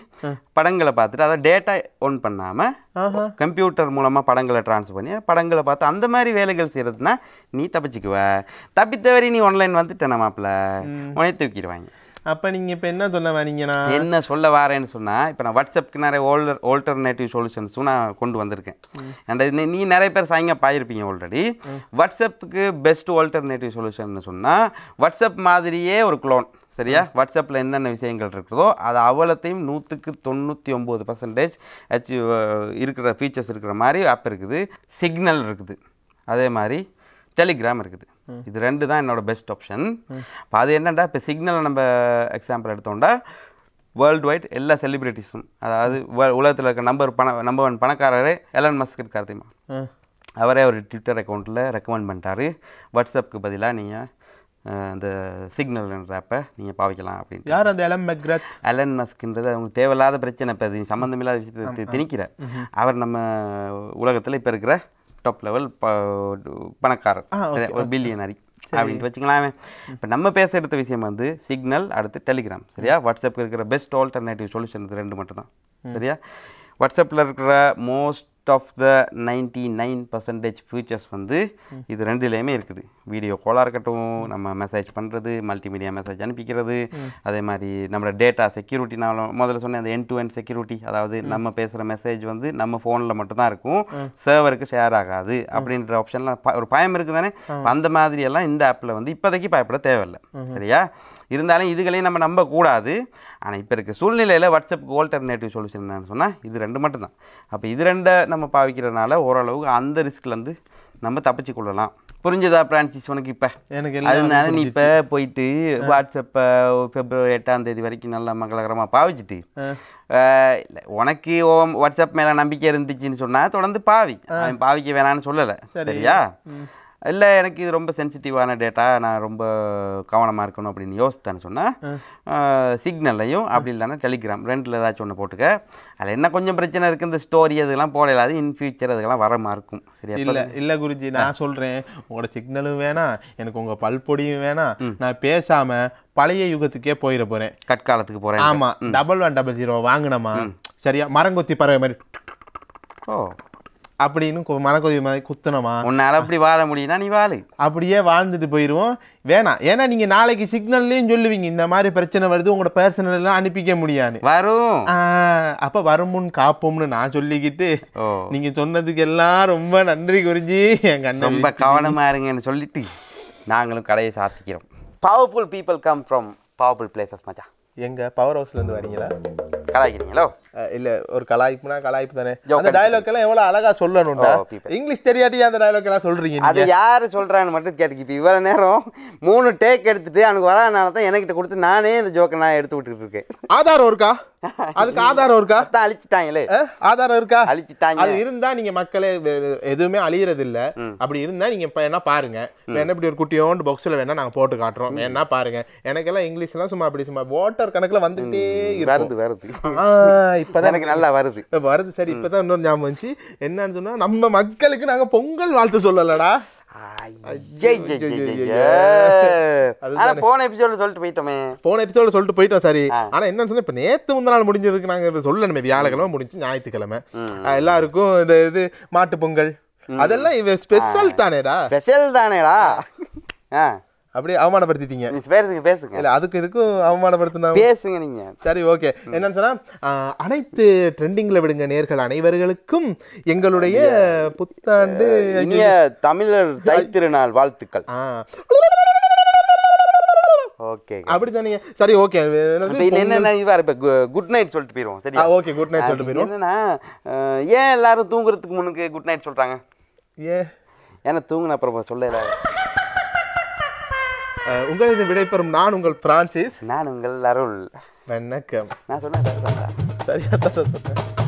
S3: படங்களை பார்த்துட்டு அதை டேட்டா ஆன் பண்ணாமல் கம்ப்யூட்டர் மூலமாக படங்களை ட்ரான்ஸ்ஃபர் பண்ணி படங்களை பார்த்து அந்த மாதிரி வேலைகள் செய்கிறதுனா நீ தப்பிச்சுக்குவ. தப்பித்தவரை நீ ஆன்லைன் வந்துட்டேன் மாப்பிள்ள உனைய தூக்கிடுவாங்க.
S1: அப்போ நீங்கள் இப்போ என்ன சொல்ல வரீங்கன்னா
S3: என்ன சொல்ல வரேன்னு சொன்னால் இப்போ நான் வாட்ஸ்அப்புக்கு நிறைய ஆல்டர்னேட்டிவ் சொல்யூஷன்ஸும் நான் கொண்டு வந்திருக்கேன். அண்ட் நீ நிறைய பேர் சாயங்க பாயிருப்பீங்க ஆல்ரெடி. வாட்ஸ்அப்புக்கு பெஸ்ட் ஆல்டர்னேட்டிவ் சொல்யூஷன் சொன்னால் வாட்ஸ்அப் மாதிரியே ஒரு க்ளோன். சரியா? வாட்ஸ்அப்பில் என்னென்ன விஷயங்கள் இருக்குதோ அது அவ்வளோத்தையும் 99% இருக்கிற ஃபீச்சர்ஸ் இருக்கிற மாதிரி ஆப் இருக்குது. சிக்னல் இருக்குது, அதே மாதிரி டெலிகிராம் இருக்குது. இது 2 தான் என்னோடய பெஸ்ட் ஆப்ஷன். இப்போ அது என்னென்னா, இப்போ சிக்னலை நம்ம எக்ஸாம்பிள் எடுத்தோம்னா வேர்ல்டு வைட் எல்லா செலிப்ரிட்டிஸும், அதாவது உலகத்தில் இருக்க நம்பர் 1 பணக்காரரே எலன் மஸ்க் இருக்கார் தெரியுமா? அவரே ஒரு ட்விட்டர் அக்கௌண்ட்டில் ரெக்கமெண்ட் பண்ணிட்டாரு வாட்ஸ்அப்புக்கு பதிலாக நீங்கள் அந்த சிக்னல்ன்ற ஆப்பை நீங்கள் பாவிக்கலாம் அப்படின்ட்டு.
S1: யார் அந்த
S3: எலன் மஸ்க்ன்றது அவங்களுக்கு தேவையில்லாத பிரச்சனை. இப்போ அது சம்மந்தமில்லாத விஷயத்தை திணிக்கிற அவர் நம்ம உலகத்தில் இப்போ இருக்கிற டாப் லெவல் பணக்காரர், ஒரு பில்லியனரி அப்படின்ட்டு வச்சுக்கலாமே. இப்போ நம்ம பேச எடுத்த விஷயம் சிக்னல், அடுத்து டெலிகிராம். சரியா? வாட்ஸ்அப்புக்கு இருக்கிற பெஸ்ட் ஆல்டர்னேட்டிவ் சொல்யூஷன் இது 2 மட்டும்தான். சரியா? வாட்ஸ்அப்பில் இருக்கிற மோஸ்ட் ஆஃப் த 99% ஃபீச்சர்ஸ் வந்து இது ரெண்டுலேயுமே இருக்குது. வீடியோ காலாக இருக்கட்டும், நம்ம மெசேஜ் பண்ணுறது, மல்டிமீடியா மெசேஜ் அனுப்பிக்கிறது, அதே மாதிரி நம்மளோட டேட்டா செக்யூரிட்டி. நான் முதல்ல சொன்னேன் அந்த end-to-end செக்யூரிட்டி, அதாவது நம்ம பேசுகிற மெசேஜ் வந்து நம்ம ஃபோனில் மட்டும்தான் இருக்கும், சர்வருக்கு ஷேர் ஆகாது அப்படின்ற ஆப்ஷன்லாம் ஒரு பயம் இருக்குது தானே. அந்த மாதிரியெல்லாம் இந்த ஆப்பில் வந்து இப்போதைக்கு பயப்பட தேவையில்லை. சரியா? இருந்தாலும் இதுகளையும் நம்ம நம்பக்கூடாது. ஆனால் இப்போ இருக்க சூழ்நிலையில் வாட்ஸ்அப்புக்கு ஆல்டர்னேட்டிவ் சொல்யூஷன் என்னன்னு சொன்னால் இது ரெண்டு மட்டும்தான். அப்போ இது ரெண்டை நம்ம பாவிக்கிறதுனால ஓரளவுக்கு அந்த ரிஸ்க்லேருந்து நம்ம தப்பிச்சு கொள்ளலாம். புரிஞ்சதா பிரான்சிஸ் உனக்கு? இப்போ எனக்கு அதனால நீ இப்போ போயிட்டு வாட்ஸ்அப்பை February 8 வரைக்கும் நல்லா மங்களகரமாக பாவிச்சுட்டு இல்லை உனக்கு வாட்ஸ்அப் மேலே நம்பிக்கை இருந்துச்சுன்னு சொன்னால் தொடர்ந்து பாவிக்க வேணான்னு சொல்லலை. சரியா? இல்லை எனக்கு இது ரொம்ப சென்சிட்டிவான டேட்டா, நான் ரொம்ப கவனமாக இருக்கணும் அப்படின்னு யோசித்தேன்னு சொன்னால் சிக்னல்லையும் அப்படி இல்லைன்னா டெலிகிராம் ரெண்டில் ஏதாச்சும் ஒன்று போட்டுக்க. அதில் என்ன கொஞ்சம் பிரச்சனை இருக்குது, இந்த ஸ்டோரி அதெல்லாம் போடலாது, இன் ஃபியூச்சர் அதுக்கெல்லாம் வரமா இருக்கும். சரியா?
S1: இல்லை குருஜி, நான் சொல்கிறேன், உங்களோட சிக்னலும் வேணாம், எனக்கு உங்கள் பல்பொடியும் வேணாம், நான் பேசாமல் பழைய யுகத்துக்கே போயிட போகிறேன்,
S3: கட்காலத்துக்கு போகிறேன்.
S1: ஆமாம், 1100 வாங்கினமா, சரியா? மரங்கொத்தி பறவை மாதிரி அப்படின்னு மனக்கொதி மாதிரி குத்தணுமா?
S3: உன்னால் அப்படி வாழ முடியும்னா நீ வாழு, அப்படியே
S1: வாழ்ந்துட்டு போயிடுவோம். வேணாம், ஏன்னா நீங்கள் நாளைக்கு சிக்னல்லையும் சொல்லுவீங்க இந்த மாதிரி பிரச்சனை வருது, உங்களோட பர்சனல் எல்லாம் அனுப்பிக்க முடியாது,
S3: வரும்.
S1: அப்போ வருமுன் காப்போம்னு நான் சொல்லிக்கிட்டு நீங்கள் சொன்னதுக்கு எல்லாம் ரொம்ப நன்றி குருஜி. என் கண்ணை
S3: ரொம்ப கவனமாக இருங்கன்னு சொல்லிட்டு நாங்களும் கடையை சாத்திக்கிறோம். Powerful people come from powerful places மச்சா.
S1: எங்க பவர் ஹவுஸ்லேருந்து வரீங்களா?
S3: கலாய்க்கிறீங்களோ?
S1: இல்லை, ஒரு கலாய்ப்புனா கலாய்ப்பு தானே. அந்த டயலாக் எல்லாம் எவ்வளோ அழகா சொல்லணும்டா. இங்கிலீஷ் தெரியாட்டி அந்த டயலாக் எல்லாம் சொல்றீங்க.
S3: அது யாரு சொல்றான்னு மட்டும் கேட்டுக்கு. இப்போ இவ்வளோ நேரம் 3 டேக் எடுத்துட்டு எனக்கு வராதனால தான் என்கிட்ட கொடுத்து நானே இந்த ஜோக்கை நான் எடுத்து விட்டுட்டு இருக்கேன்.
S1: ஆதாரம் இருக்கா? அதுக்கு ஆதாரம் இருக்கா?
S3: தான் அழிச்சிட்டாங்களே.
S1: ஆதாரம் இருக்கா?
S3: அழிச்சிட்டாங்க.
S1: அது இருந்தா நீங்க மக்களே எதுவுமே அழியறது இல்ல. அப்படி இருந்தா நீங்க என்ன பாருங்க, வேணா இப்படி ஒரு குட்டியோண்டு பாக்ஸ்ல வேணா நாங்க போட்டு காட்டுறோம், வேணா பாருங்க. எனக்கெல்லாம் இங்கிலீஷ் எல்லாம் சும்மா அப்படி சும்மா வாட்டர் கணக்குல வந்துட்டே வருது. இப்பதான் எனக்கு நல்லா வருது. சரி, இப்பதான் இன்னொரு ஞாபகம் வந்துச்சு. என்னன்னு சொன்னா, நம்ம மக்களுக்கு நாங்க பொங்கல் வாழ்த்து சொல்லலடா.
S3: போன எபிசோட்ல சொல்லிட்டு போயிட்டோம். சரி,
S1: ஆனா என்ன சொன்னா, இப்ப நேத்து முந்தின நாள் முடிஞ்சதுக்கு நாங்க சொல்லணுமே. வியாழக்கிழமை முடிஞ்சு ஞாயிற்றுக்கிழமை எல்லாருக்கும் இது மாட்டு பொங்கல், அதெல்லாம் ஸ்பெஷல் தானேடா. அப்படியே அவமானப்படுத்திட்டீங்க.
S3: பேசுங்க.
S1: இல்ல, அதுக்கு இதுக்கும் அவமானப்படுத்தினா
S3: பேசுங்க நீங்க.
S1: சரி, ஓகே. என்னன்னு சொன்னா, அனைத்து ட்ரெண்டிங்ல விடுங்க நேர்கள் அனைவர்களுக்கும் எங்களுடைய புத்தாண்டு
S3: இனிய தமிழர் தைத்திருநாள் வாழ்த்துக்கள். ஓகே,
S1: அப்படித்தானே. சரி, ஓகே.
S3: என்னன்னா இப்ப குட் நைட் சொல்லிட்டு போயிடுவோம். சரி,
S1: ஓகே, குட் நைட் சொல்லிட்டு போயிடுவோம்.
S3: என்னன்னா, ஏன் எல்லாரும் தூங்குறதுக்கு முன்னுக்கு குட் நைட் சொல்றாங்க? ஏன்னா தூங்குன அப்புறம் சொல்லல.
S1: உங்களிடம் விடைபெறும் நான் உங்கள் பிரான்சிஸ்.
S3: நான் உங்கள் அருள்.
S1: வணக்கம்.
S3: நான் சொன்னேன் சரியா தான் சொன்னேன்.